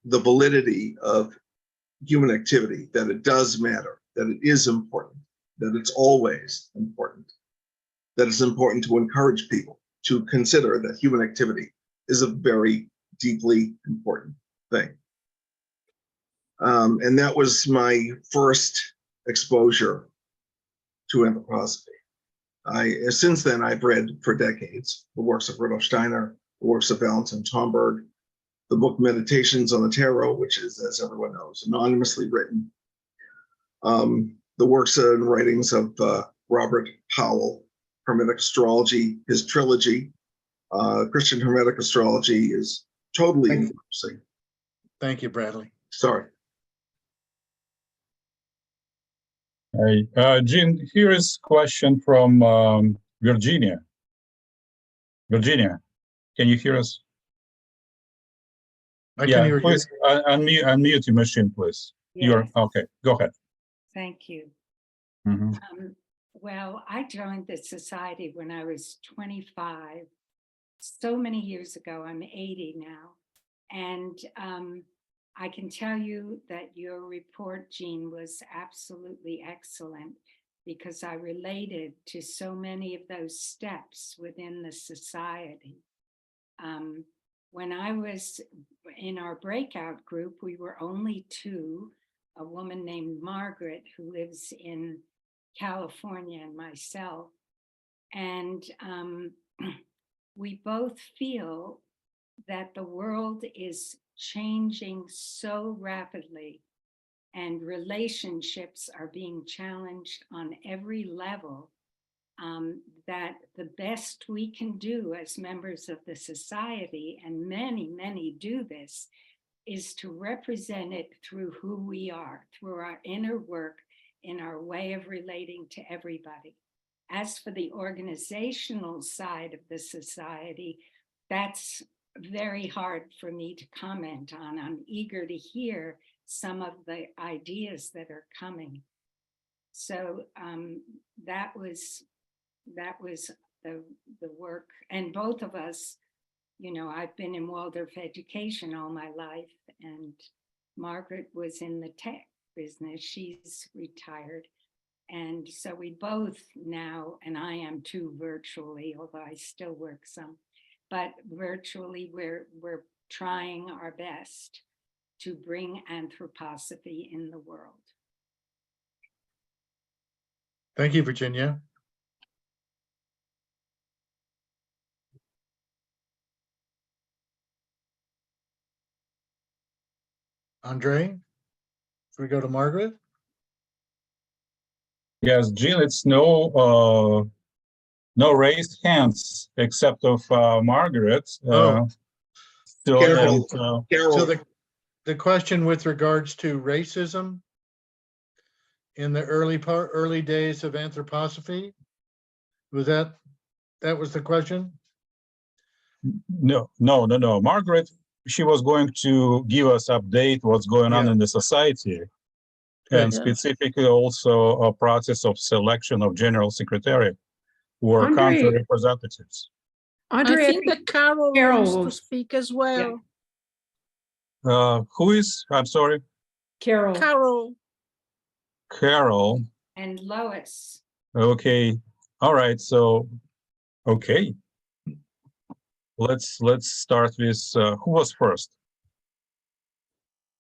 the validity of human activity, that it does matter, that it is important, that it's always important, that it's important to encourage people to consider that human activity is a very deeply important thing. And that was my first exposure to anthroposophy. Since then, I've read for decades the works of Rudolf Steiner, the works of Valentin Tomberg, the book Meditations on the Tarot, which is, as everyone knows, anonymously written. The works and writings of Robert Powell, Hermetic Astrology, his trilogy. Christian Hermetic Astrology is totally interesting. Thank you, Bradley. Sorry. Jean, here is a question from Virginia. Virginia, can you hear us? I can hear please, you. Unmute your machine, please. You're Yes, okay. Go ahead. thank you. Mhm. Well, I joined the society when I was 25, so many years ago. I'm 80 now. And I can tell you that your report, Jean, was absolutely excellent, because I related to so many of those steps within the society. When I was in our breakout group, we were only two, a woman named Margaret who lives in California and myself. And we both feel that the world is changing so rapidly, and relationships are being challenged on every level. that the best we can do as members of the society, and many, many do this, is to represent it through who we are, through our inner work, in our way of relating to everybody. As for the organizational side of the society, that's very hard for me to comment on. I'm eager to hear some of the ideas that are coming. So that was the work. And both of us, you know, I've been in Waldorf education all my life, and Margaret was in the tech business. She's retired. And so we both now, and I am too virtually, although I still work some, but virtually we're trying our best to bring anthroposophy in the world. Thank you, Virginia. Andre, if we go to Margaret. Yes, Jean, it's no raised hands except of Margaret. Oh. So, Carol, and, Carol, So the question with regards to racism in the early days of anthroposophy, was that was the question? no. Margaret, she was going to give us update what's going on Yeah. in the society, Good. and specifically also a process of selection of general secretary or Andre. country representatives. I Andre, think that Carol wants to speak as well. Who is? I'm sorry, Carol. Carol. And Lois. Okay, all right. So, okay. Let's start with who was first?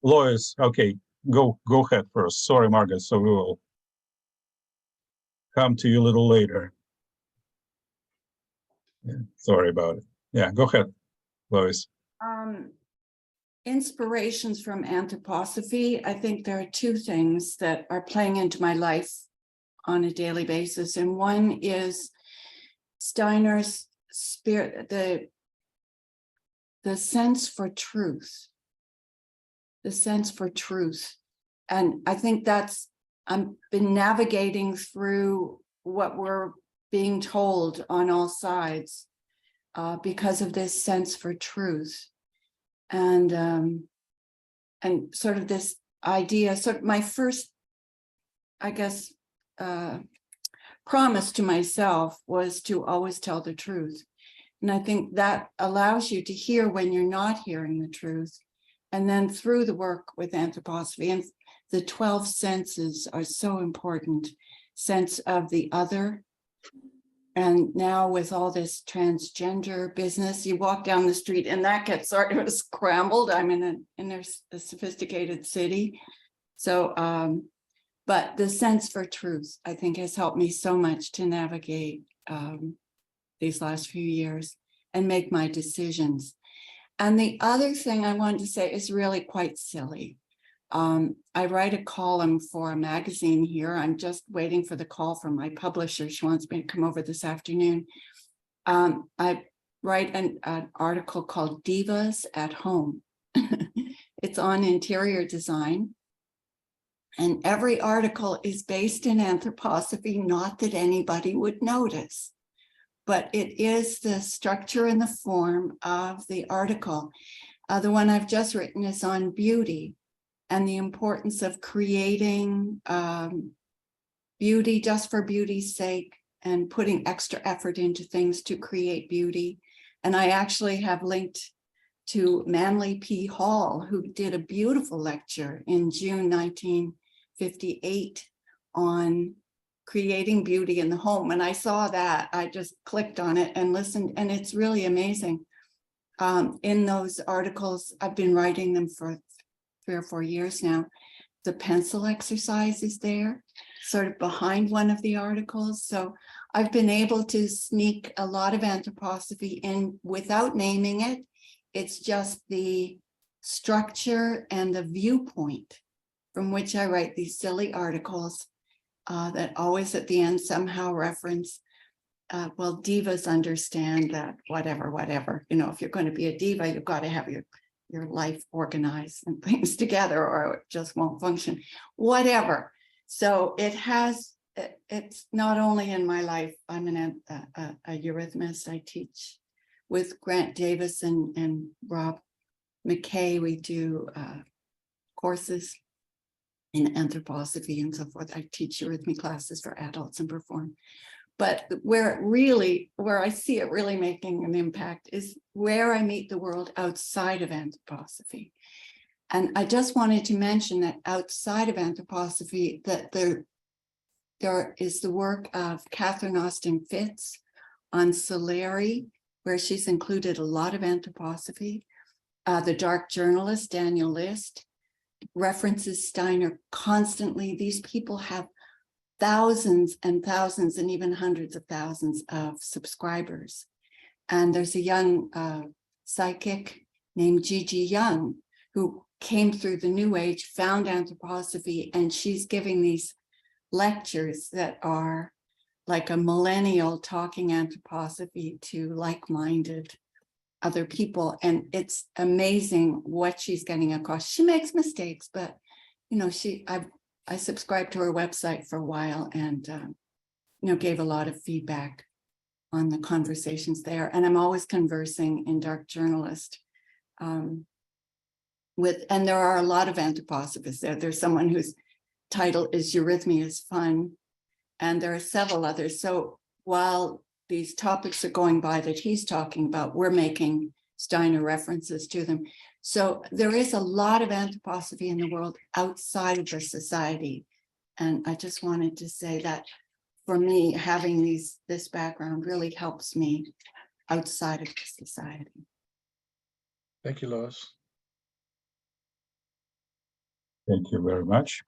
Lois. Okay, go ahead first. Sorry, Margaret. So we will come to you a little later. Yeah, sorry about it. Yeah, go ahead, Lois. Inspirations from anthroposophy. I think there are two things that are playing into my life on a daily basis. And one is Steiner's spirit, the sense for truth. The sense for truth. And I think I've been navigating through what we're being told on all sides because of this sense for truth. And sort of this idea, so my first, I guess, promise to myself was to always tell the truth. And I think that allows you to hear when you're not hearing the truth. And then through the work with anthroposophy, and the 12 senses are so important. Sense of the other. And now with all this transgender business, you walk down the street and that gets sort of scrambled. I'm in a sophisticated city. So, but the sense for truth, I think, has helped me so much to navigate these last few years and make my decisions. And the other thing I wanted to say is really quite silly. I write a column for a magazine here. I'm just waiting for the call from my publisher. She wants me to come over this afternoon. I write an article called Divas at Home. It's on interior design. And every article is based in anthroposophy, not that anybody would notice, but it is the structure and the form of the article. The one I've just written is on beauty and the importance of creating beauty just for beauty's sake and putting extra effort into things to create beauty. And I actually have linked to Manly P. Hall, who did a beautiful lecture in June 1958 on creating beauty in the home. And I saw that, I just clicked on it and listened, and it's really amazing. In those articles, I've been writing them for 3 or 4 years now. The pencil exercise is there, sort of behind one of the articles. So I've been able to sneak a lot of anthroposophy in without naming it. It's just the structure and the viewpoint from which I write these silly articles that always at the end somehow reference well, divas understand that whatever, you know, if you're going to be a diva, you've got to have your life organized and things together, or it just won't function, whatever. So it's not only in my life. I'm a eurythmist. I teach with Grant Davis and Rob McKay. We do courses in anthroposophy and so forth. I teach eurythmy classes for adults and perform. But where I see it really making an impact is where I meet the world outside of anthroposophy. And I just wanted to mention that outside of anthroposophy, that there is the work of Catherine Austin Fitz on Solari, where she's included a lot of anthroposophy. The dark journalist, Daniel List, references Steiner constantly. These people have thousands and thousands and even hundreds of thousands of subscribers. And there's a young psychic named Gigi Young who came through the New Age, found anthroposophy, and she's giving these lectures that are like a millennial talking anthroposophy to like-minded other people. And it's amazing what she's getting across. She makes mistakes, but you know, I subscribed to her website for a while and, you know, gave a lot of feedback on the conversations there. And I'm always conversing in Dark Journalist and there are a lot of anthroposophists there. There's someone whose title is Eurythmy is Fun, and there are several others. So while these topics are going by that he's talking about, we're making Steiner references to them. So there is a lot of anthroposophy in the world outside of the society. And I just wanted to say that for me, having this background really helps me outside of the society. Thank you, Lois. Thank you very much.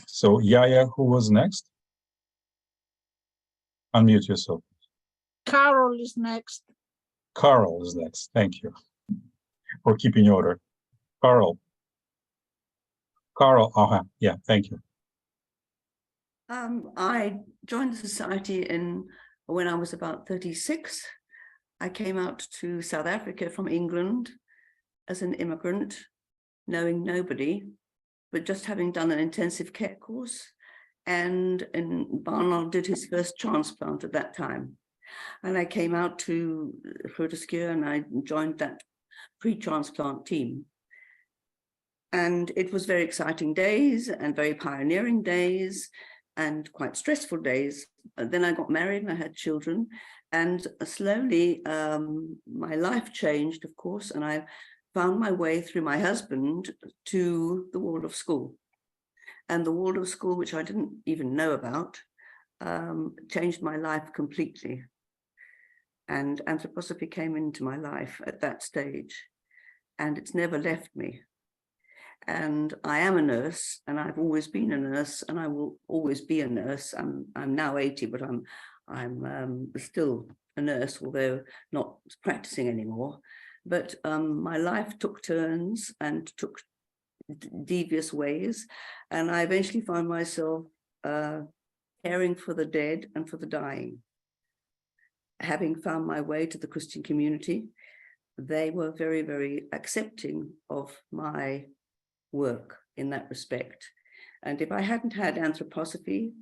So Yaya, who was next? Unmute yourself. Carol is next. Carl is next. Thank you for keeping order. Carl, yeah, thank you. I joined the society when I was about 36. I came out to South Africa from England as an immigrant, knowing nobody, but just having done an intensive care course. And Barnard did his first transplant at that time. And I came out to Rudolf and I joined that pre-transplant team. And it was very exciting days and very pioneering days and quite stressful days. Then I got married and I had children, and slowly my life changed, of course, and I found my way through my husband to the Waldorf School. And the Waldorf School, which I didn't even know about, changed my life completely. And anthroposophy came into my life at that stage, and it's never left me. And I am a nurse, and I've always been a nurse, and I will always be a nurse. I'm now 80, but I'm still a nurse, although not practicing anymore. But my life took turns and took devious ways, and I eventually found myself caring for the dead and for the dying. Having found my way to the Christian community, they were very, very accepting of my work in that respect. And if I hadn't had anthroposophy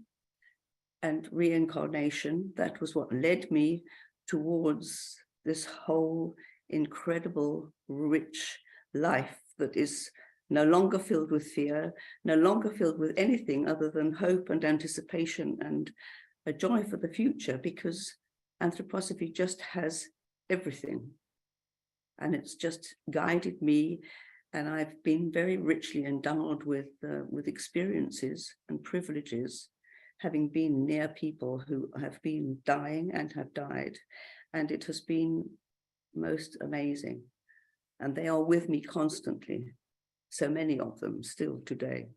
and reincarnation, that was what led me towards this whole incredible, rich life that is no longer filled with fear, no longer filled with anything other than hope and anticipation and a joy for the future, because anthroposophy just has everything. And it's just guided me, and I've been very richly endowed with experiences and privileges, having been near people who have been dying and have died. And it has been most amazing. And they are with me constantly, so many of them still today.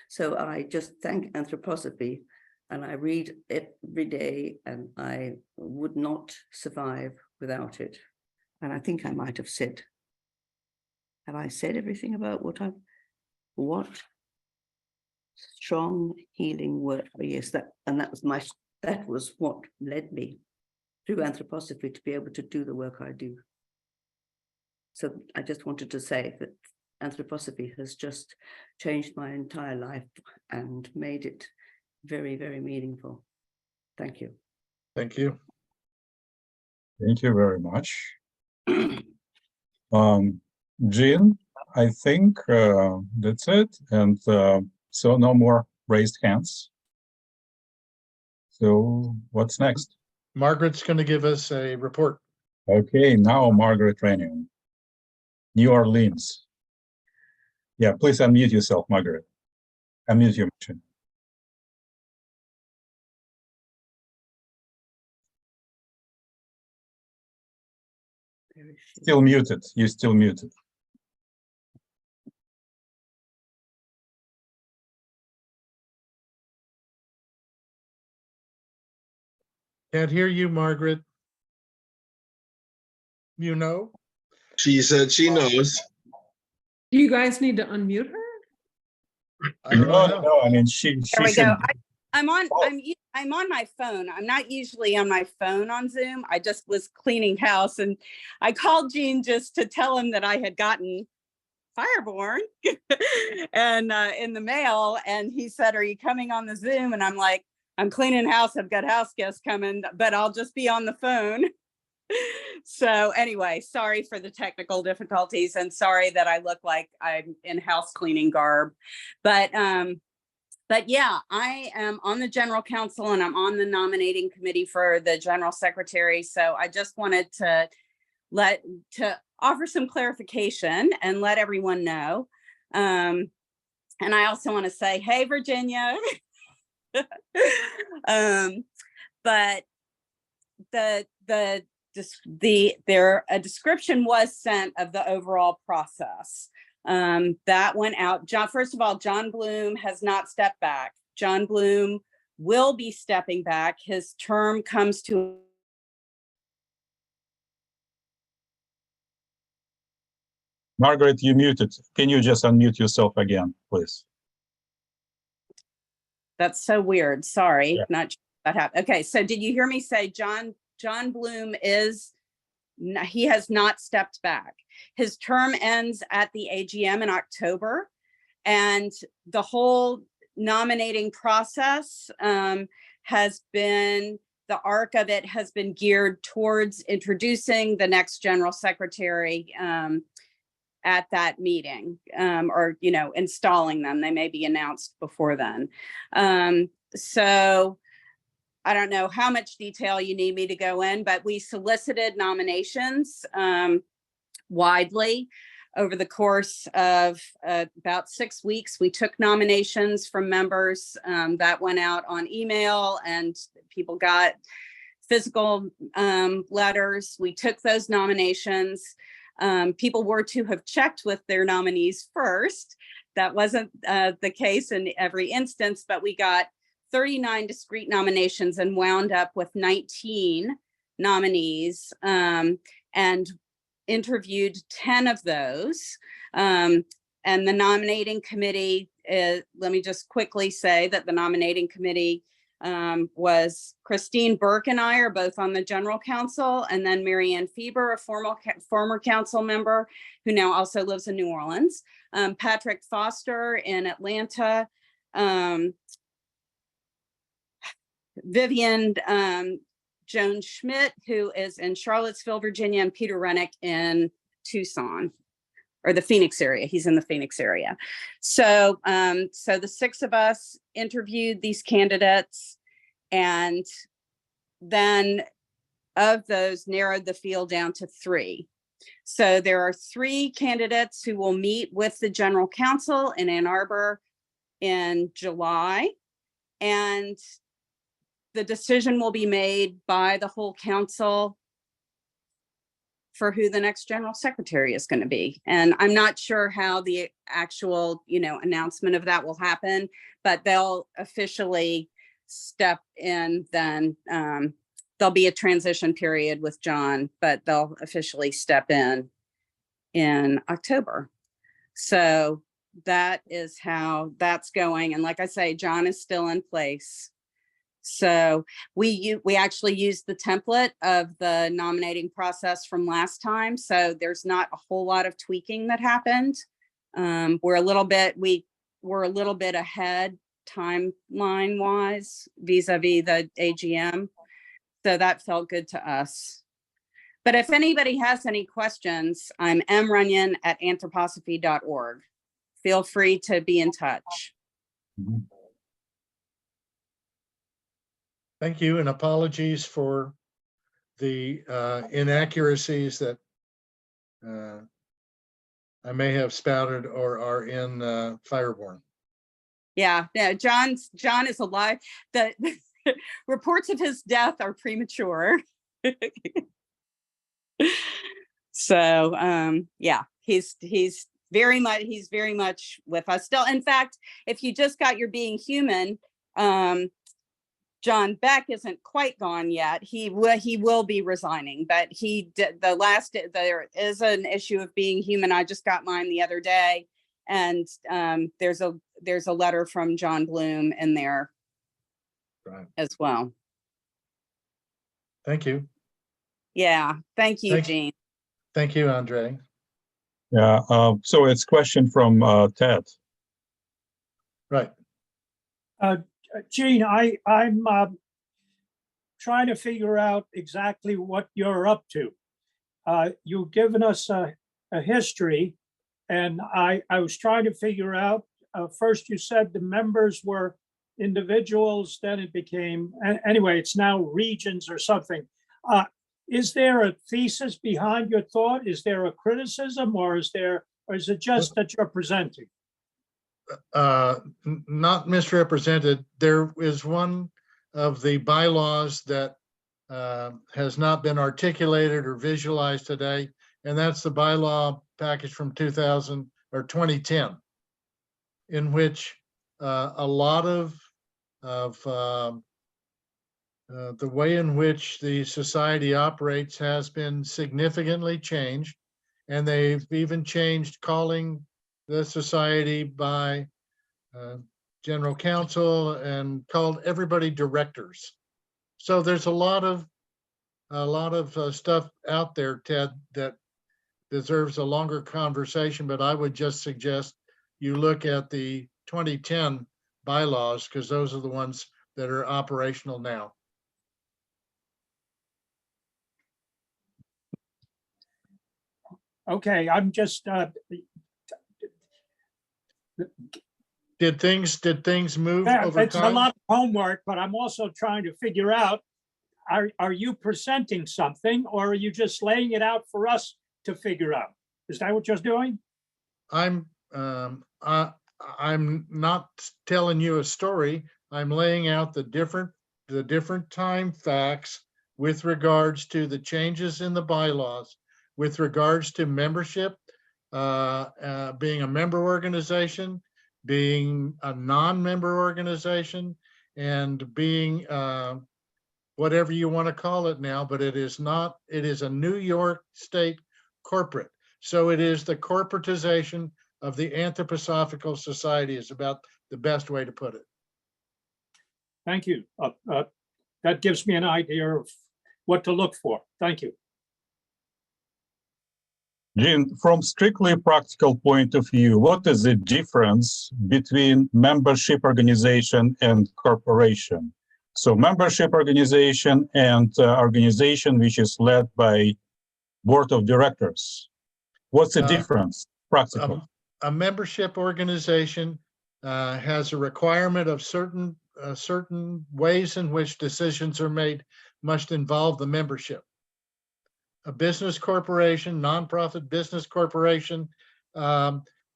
So I just thank anthroposophy, and I read it every day, and I would not survive without it. And I think I might have said, have I said everything about what strong healing work? Oh, yes, that was that was what led me through anthroposophy to be able to do the work I do. So I just wanted to say that anthroposophy has just changed my entire life and made it very, very meaningful. Thank you. Thank you. Thank you very much. Jean, I think that's it. And so no more raised hands. So what's next? Margaret's going to give us a report. Okay, now Margaret Renion, New Orleans. Yeah, please unmute yourself, Margaret. Unmute your machine. Still muted. You're still muted. Can't hear you, Margaret. You know? She said she knows. Do you guys need to unmute her? I don't know. No, I mean, she There we should. go. I'm on my phone. I'm not usually on my phone on Zoom. I just was cleaning house and I called Gene just to tell him that I had gotten fireborn and in the mail, and he said, "Are you coming on the Zoom?" And I'm like, "I'm cleaning house. I've got house guests coming, but I'll just be on the phone." So anyway, sorry for the technical difficulties and sorry that I look like I'm in house cleaning garb, but yeah, I am on the general council and I'm on the nominating committee for the general secretary. So I just wanted to offer some clarification and let everyone know. And I also want to say, hey, Virginia. But a description was sent of the overall process. That went out. First of all, John Bloom has not stepped back. John Bloom will be stepping back. His term comes to Margaret, you muted. Can you just unmute yourself again, please? That's so weird. Sorry, Yeah. not sure that happened. Okay, so did you hear me say John Bloom he has not stepped back. His term ends at the AGM in October, and the whole nominating process has been, the arc of it has been geared towards introducing the next general secretary at that meeting, or, installing them. They may be announced before then. So I don't know how much detail you need me to go in, but we solicited nominations widely over the course of about 6 weeks. We took nominations from members that went out on email, and people got physical letters. We took those nominations. People were to have checked with their nominees first. That wasn't the case in every instance, but we got 39 discrete nominations and wound up with 19 nominees, and interviewed 10 of those. And the nominating committee, let me just quickly say that the nominating committee was Christine Burke and I are both on the general council, and then Marianne Fieber, a former council member who now also lives in New Orleans, Patrick Foster in Atlanta, Vivian Jones Schmidt, who is in Charlottesville, Virginia, and Peter Rennick in Tucson, or the Phoenix area. He's in the Phoenix area. So, so the 6 of us interviewed these candidates, and then of those narrowed the field down to 3. So there are 3 candidates who will meet with the general council in Ann Arbor in July, and the decision will be made by the whole council for who the next general secretary is going to be. And I'm not sure how the actual, announcement of that will happen, but they'll officially step in then. There'll be a transition period with John, but they'll officially step in October. So that is how that's going. And like I say, John is still in place. So we actually used the template of the nominating process from last time. So there's not a whole lot of tweaking that happened. We're a little bit ahead timeline wise vis-a-vis the AGM. So that felt good to us. But if anybody has any questions, I'm mrunyon@anthroposophy.org. Feel free to be in touch. Thank you, and apologies for the inaccuracies that I may have spouted or are in Fireborn. Yeah, John is alive. The reports of his death are premature. So yeah, he's very much with us still. In fact, if you just got your Being Human, John Beck isn't quite gone yet. He will be resigning, but there is an issue of Being Human. I just got mine the other day, and there's a letter from John Bloom in there as well. Thank you. Yeah, thank you, Jean. Thank you, Andre. Yeah, so it's a question from Ted. Right. Jean, I'm trying to figure out exactly what you're up to. You've given us a history, and I was trying to figure out, first you said the members were individuals, then it became, anyway, it's now regions or something. Is there a thesis behind your thought? Is there a criticism, or is it just that you're presenting? Not misrepresented. There is one of the bylaws that has not been articulated or visualized today, and that's the bylaw package from 2010, in which a lot of the way in which the society operates has been significantly changed, and they've even changed calling the society by general counsel and called everybody directors. So there's a lot of stuff out there, Ted, that deserves a longer conversation, but I would just suggest you look at the 2010 bylaws, because those are the ones that are operational now. Okay, I'm just Did things move yeah, over it's time? a lot of homework, but I'm also trying to figure out, are you presenting something, or are you just laying it out for us to figure out? Is that what you're doing? I'm not telling you a story. I'm laying out the different time facts with regards to the changes in the bylaws, with regards to membership, being a member organization, being a non-member organization, and being whatever you want to call it now, but it is a New York State corporate. So it is the corporatization of the Anthroposophical Society is about the best way to put it. Thank you. That gives me an idea of what to look for. Thank you. Jean, from strictly practical point of view, what is the difference between membership organization and corporation? So membership organization and organization which is led by board of directors. What's the difference practically? A membership organization has a requirement of certain ways in which decisions are made must involve the membership. A business corporation, nonprofit business corporation,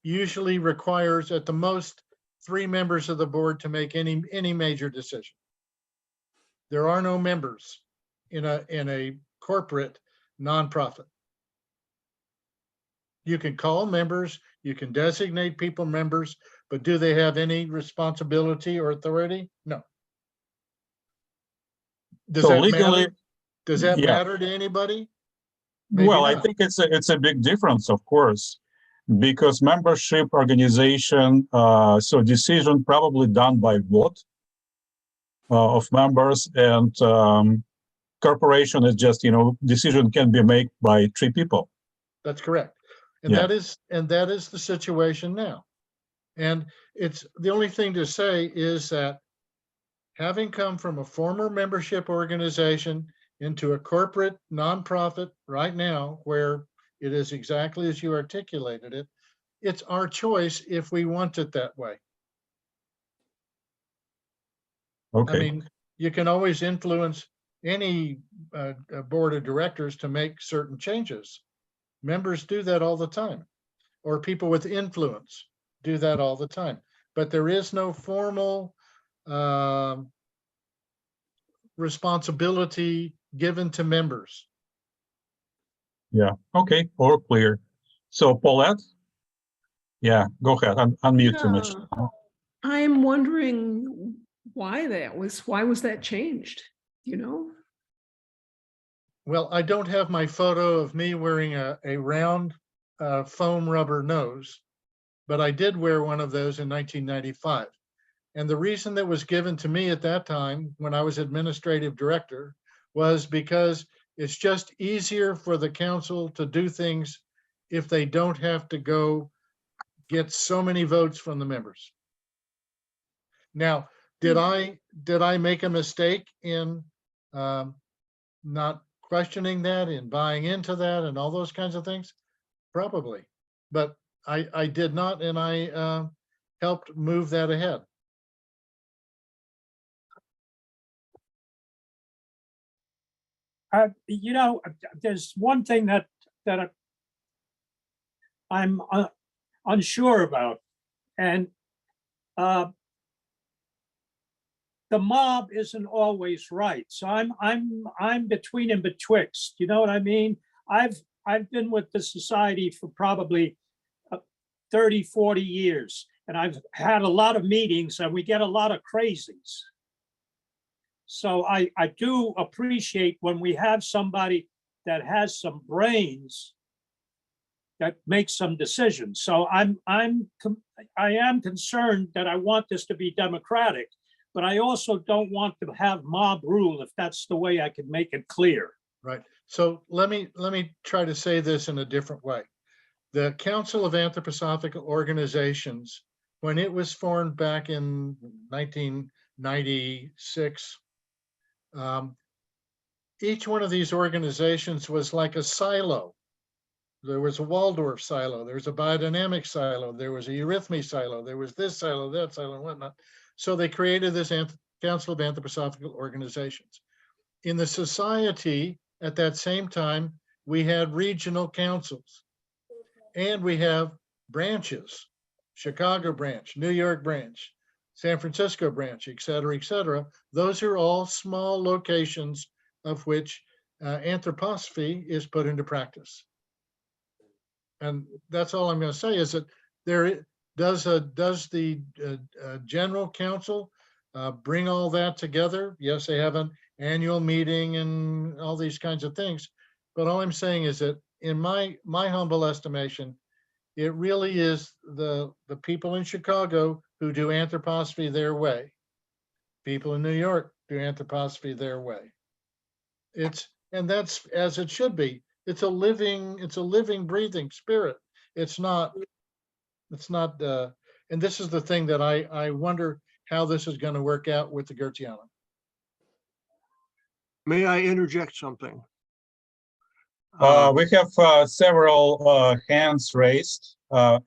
usually requires at the most 3 members of the board to make any major decision. There are no members in a corporate nonprofit. You can call members, you can designate people members, but do they have any responsibility or authority? No. Does So that legally, matter? Does that yeah. matter to anybody? Maybe Well, I not. think it's a big difference, of course, because membership organization, so decision probably done by vote. of members, and corporation is just, decision can be made by 3 people. That's correct. And Yeah. that is the situation now. And it's the only thing to say is that having come from a former membership organization into a corporate nonprofit right now, where it is exactly as you articulated it, it's our choice if we want it that way. Okay. I mean, you can always influence any board of directors to make certain changes. Members do that all the time, or people with influence do that all the time. But there is no formal responsibility given to members. Yeah. Okay. All clear. So Paulette? Yeah, go ahead. Unmute you, Michelle. I'm wondering why was that changed? Well, I don't have my photo of me wearing a round foam rubber nose, but I did wear one of those in 1995. And the reason that was given to me at that time, when I was administrative director, was because it's just easier for the council to do things if they don't have to go get so many votes from the members. Now, did I make a mistake in not questioning that, in buying into that and all those kinds of things? Probably, but I did not, and I helped move that ahead. There's one thing that I'm unsure about, and the mob isn't always right. So I'm between and betwixt. You know what I mean? I've been with the society for probably 30, 40 years, and I've had a lot of meetings, and we get a lot of crazies. So I do appreciate when we have somebody that has some brains that makes some decisions. So I am concerned that I want this to be democratic, but I also don't want to have mob rule if that's the way I can make it clear. Right. So let me try to say this in a different way. The Council of Anthroposophical Organizations, when it was formed back in 1996, each one of these organizations was like a silo. There was a Waldorf silo, there was a Biodynamics silo, there was a Eurythmy silo, there was this silo, that silo, and whatnot. So they created this Council of Anthroposophical Organizations. In the society, at that same time, we had regional councils, and we have branches, Chicago branch, New York branch, San Francisco branch, et cetera, et cetera. Those are all small locations of which anthroposophy is put into practice. And that's all I'm going to say is that there does the general council bring all that together? Yes, they have an annual meeting and all these kinds of things. But all I'm saying is that in my humble estimation, it really is the people in Chicago who do anthroposophy their way. People in New York do anthroposophy their way. And that's as it should be. It's a living, breathing spirit. It's not, and this is the thing that I wonder how this is going to work out with the Goetheana. May I interject something? We have several hands raised.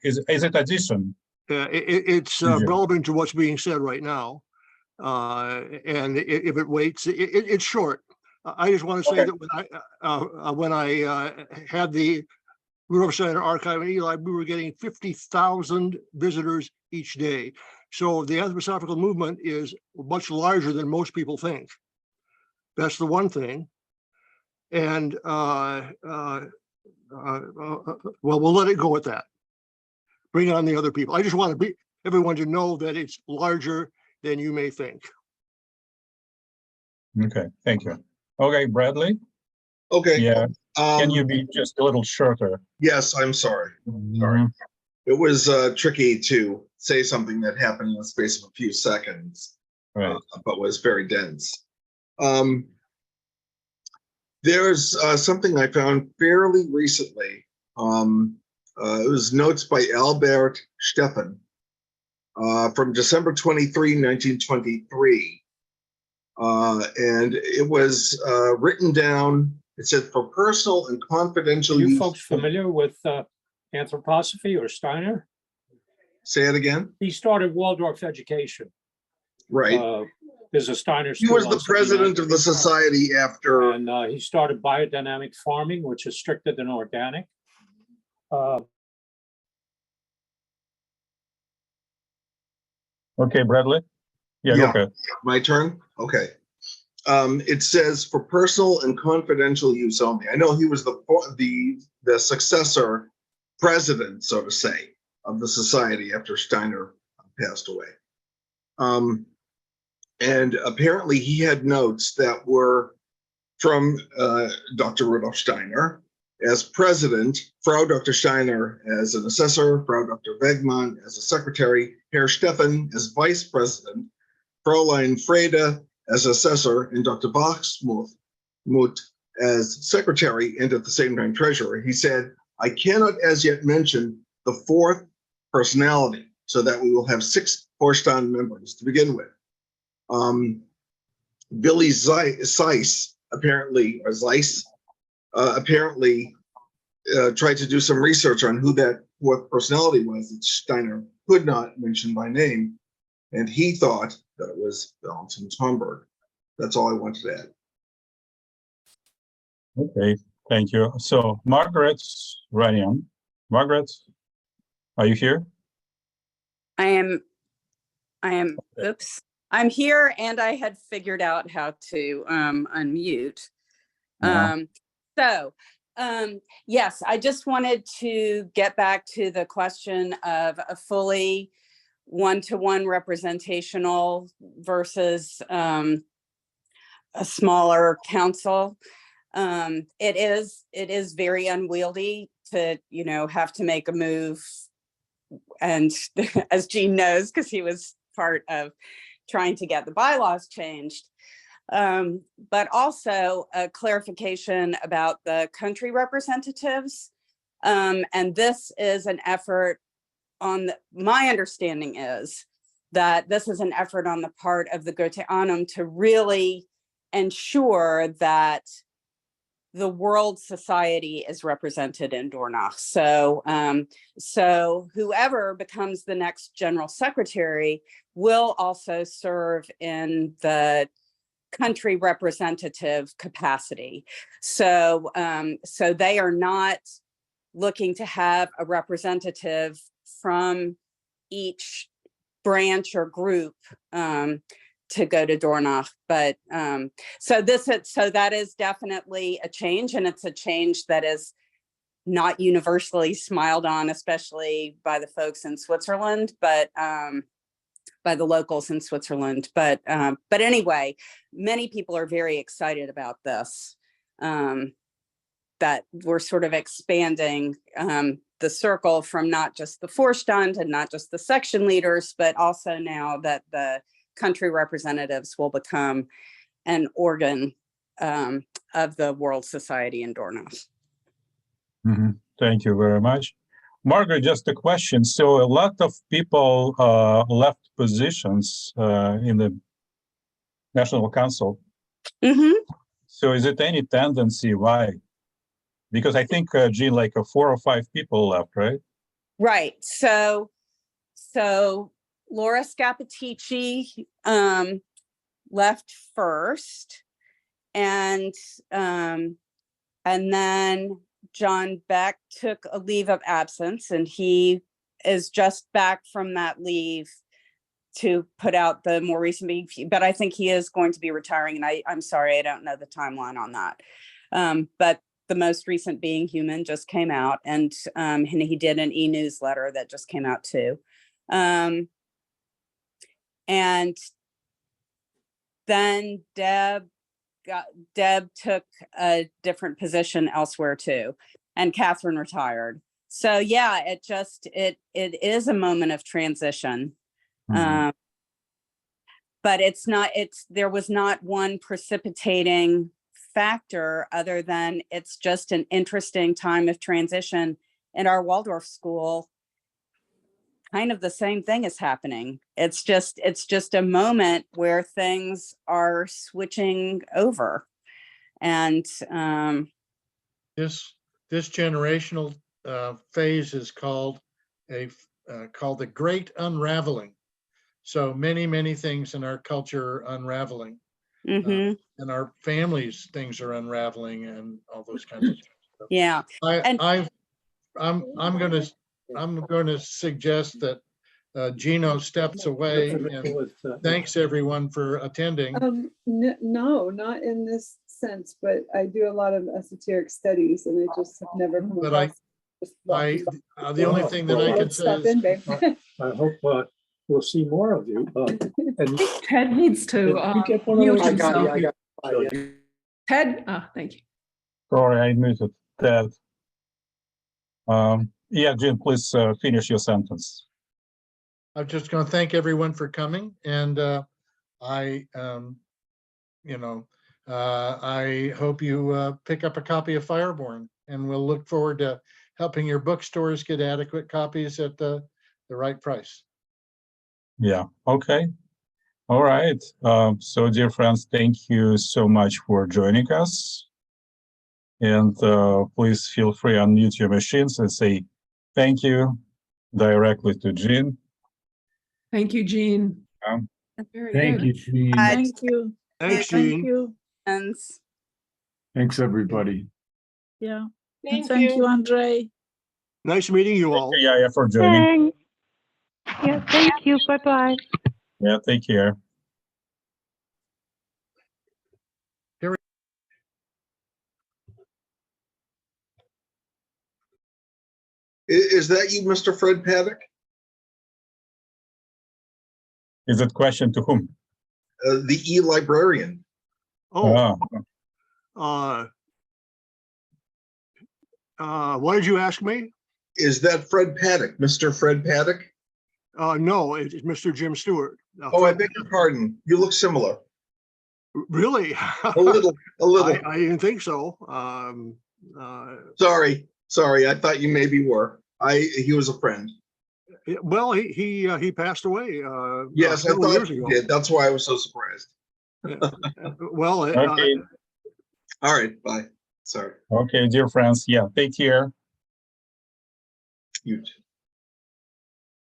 Is it addition? It's relevant to what's being said right now. And if it waits, it's short. I just want to say that when I had the Rudolf Steiner archive in Eli, we were getting 50,000 visitors each day. So the anthroposophical movement is much larger than most people think. That's the one thing. And well, we'll let it go at that. Bring on the other people. I just want everyone to know that it's larger than you may think. Okay, thank you. Okay, Bradley. Okay. Yeah. Can you be just a little shorter? Yes, I'm sorry. Sorry. It was tricky to say something that happened in the space of a few seconds. Right. but was very dense. There's something I found fairly recently. It was notes by Albert Steffen from December 23, 1923. And it was written down, it said, for personal and confidential Are you use. folks familiar with Anthroposophy or Steiner? Say it again. He started Waldorf education. Right. There's a Steiner He school. was the president of the society after. And he started biodynamic farming, which is stricter than organic. Okay, Bradley. Yeah, okay. My turn? Okay. It says for personal and confidential use only. I know he was the successor president, so to say, of the society after Steiner passed away. And apparently he had notes that were from Dr. Rudolf Steiner as president, Frau Dr. Steiner as an assessor, Frau Dr. Wegmann as a secretary, Herr Steffen as vice president, Fräulein Freda as assessor, and Dr. Bachsmuth as secretary and at the same time treasurer. He said, I cannot as yet mention the fourth personality, so that we will have 6 Vorstand members to begin with. Billy Zeiss apparently, or Zeiss, apparently tried to do some research on who that fourth personality was that Steiner could not mention by name, and he thought that it was Valentin Tomberg. That's all I wanted to add. Okay, thank you. So Margaret's running. Margaret, are you here? I am, oops. I'm here and I had figured out how to unmute. Yes, I just wanted to get back to the question of a fully one-to-one representational versus a smaller council. It is very unwieldy to, have to make a move. And as Gene knows, because he was part of trying to get the bylaws changed, but also a clarification about the country representatives. And this is an effort my understanding is that this is an effort on the part of the Goetheanum to really ensure that the world society is represented in Dornach. So whoever becomes the next general secretary will also serve in the country representative capacity. So they are not looking to have a representative from each branch or group to go to Dornach, but so that is definitely a change, and it's a change that is not universally smiled on, especially by the folks in Switzerland, but by the locals in Switzerland. But anyway, many people are very excited about this. That we're sort of expanding the circle from not just the Vorstand and not just the section leaders, but also now that the country representatives will become an organ of the World Society in Dornach. Thank you very much. Margaret, just a question. So a lot of people left positions in the National Council. So is it any tendency why? Because I think, Gene, like 4 or 5 people left, right? Right. So Laura Scappaticci left first, and then John Beck took a leave of absence, and he is just back from that leave to put out the more recent meeting, but I think he is going to be retiring, and I'm sorry, I don't know the timeline on that. But the most recent Being Human just came out, and he did an e-newsletter that just came out too. And then Deb took a different position elsewhere too, and Catherine retired. So yeah, it is a moment of transition. but there was not one precipitating factor other than it's just an interesting time of transition. In our Waldorf school, kind of the same thing is happening. It's just a moment where things are switching over. And This generational phase is called the Great Unraveling. So many things in our culture are unraveling, mhm. and our families things are unraveling, and all those kinds of things. So Yeah. I'm going to suggest that Gino steps away, and thanks everyone for attending. No, not in this sense, but I do a lot of esoteric studies, and I just have never come But across. the only thing that I can say is, I hope we'll see more of you. And Ted needs to mute himself. Ted, thank you. Sorry, I muted that. Yeah, Jim, please finish your sentence. I'm just going to thank everyone for coming, and I hope you pick up a copy of Fireborn, and we'll look forward to helping your bookstores get adequate copies at the right price. Yeah, okay. All right. So, dear friends, thank you so much for joining us. And please feel free to unmute your machines and say thank you directly to Jean. Thank you, Jean. Very Thank good. you, Jean. Thank you. Thanks, Thank Jean. you. Thanks, everybody. Yeah. And thank you, Andre. Nice meeting you all. Yeah, for joining. Yeah, thank you. Bye-bye. Yeah, take care. Is that you, Mr. Fred Paddock? Is it question to whom? The e-librarian. Oh. What did you ask me? Is that Fred Paddock, Mr. Fred Paddock? No, it's Mr. Jim Stewart. Oh, I beg your pardon. You look similar. Really? A little. I didn't think so. Sorry. I thought you maybe were. He was a friend. Well, he passed away. Yes, I several thought years he ago. did. That's why I was so surprised. Well, okay. All right. Bye. Sorry. Okay, dear friends. Yeah, take care. You too.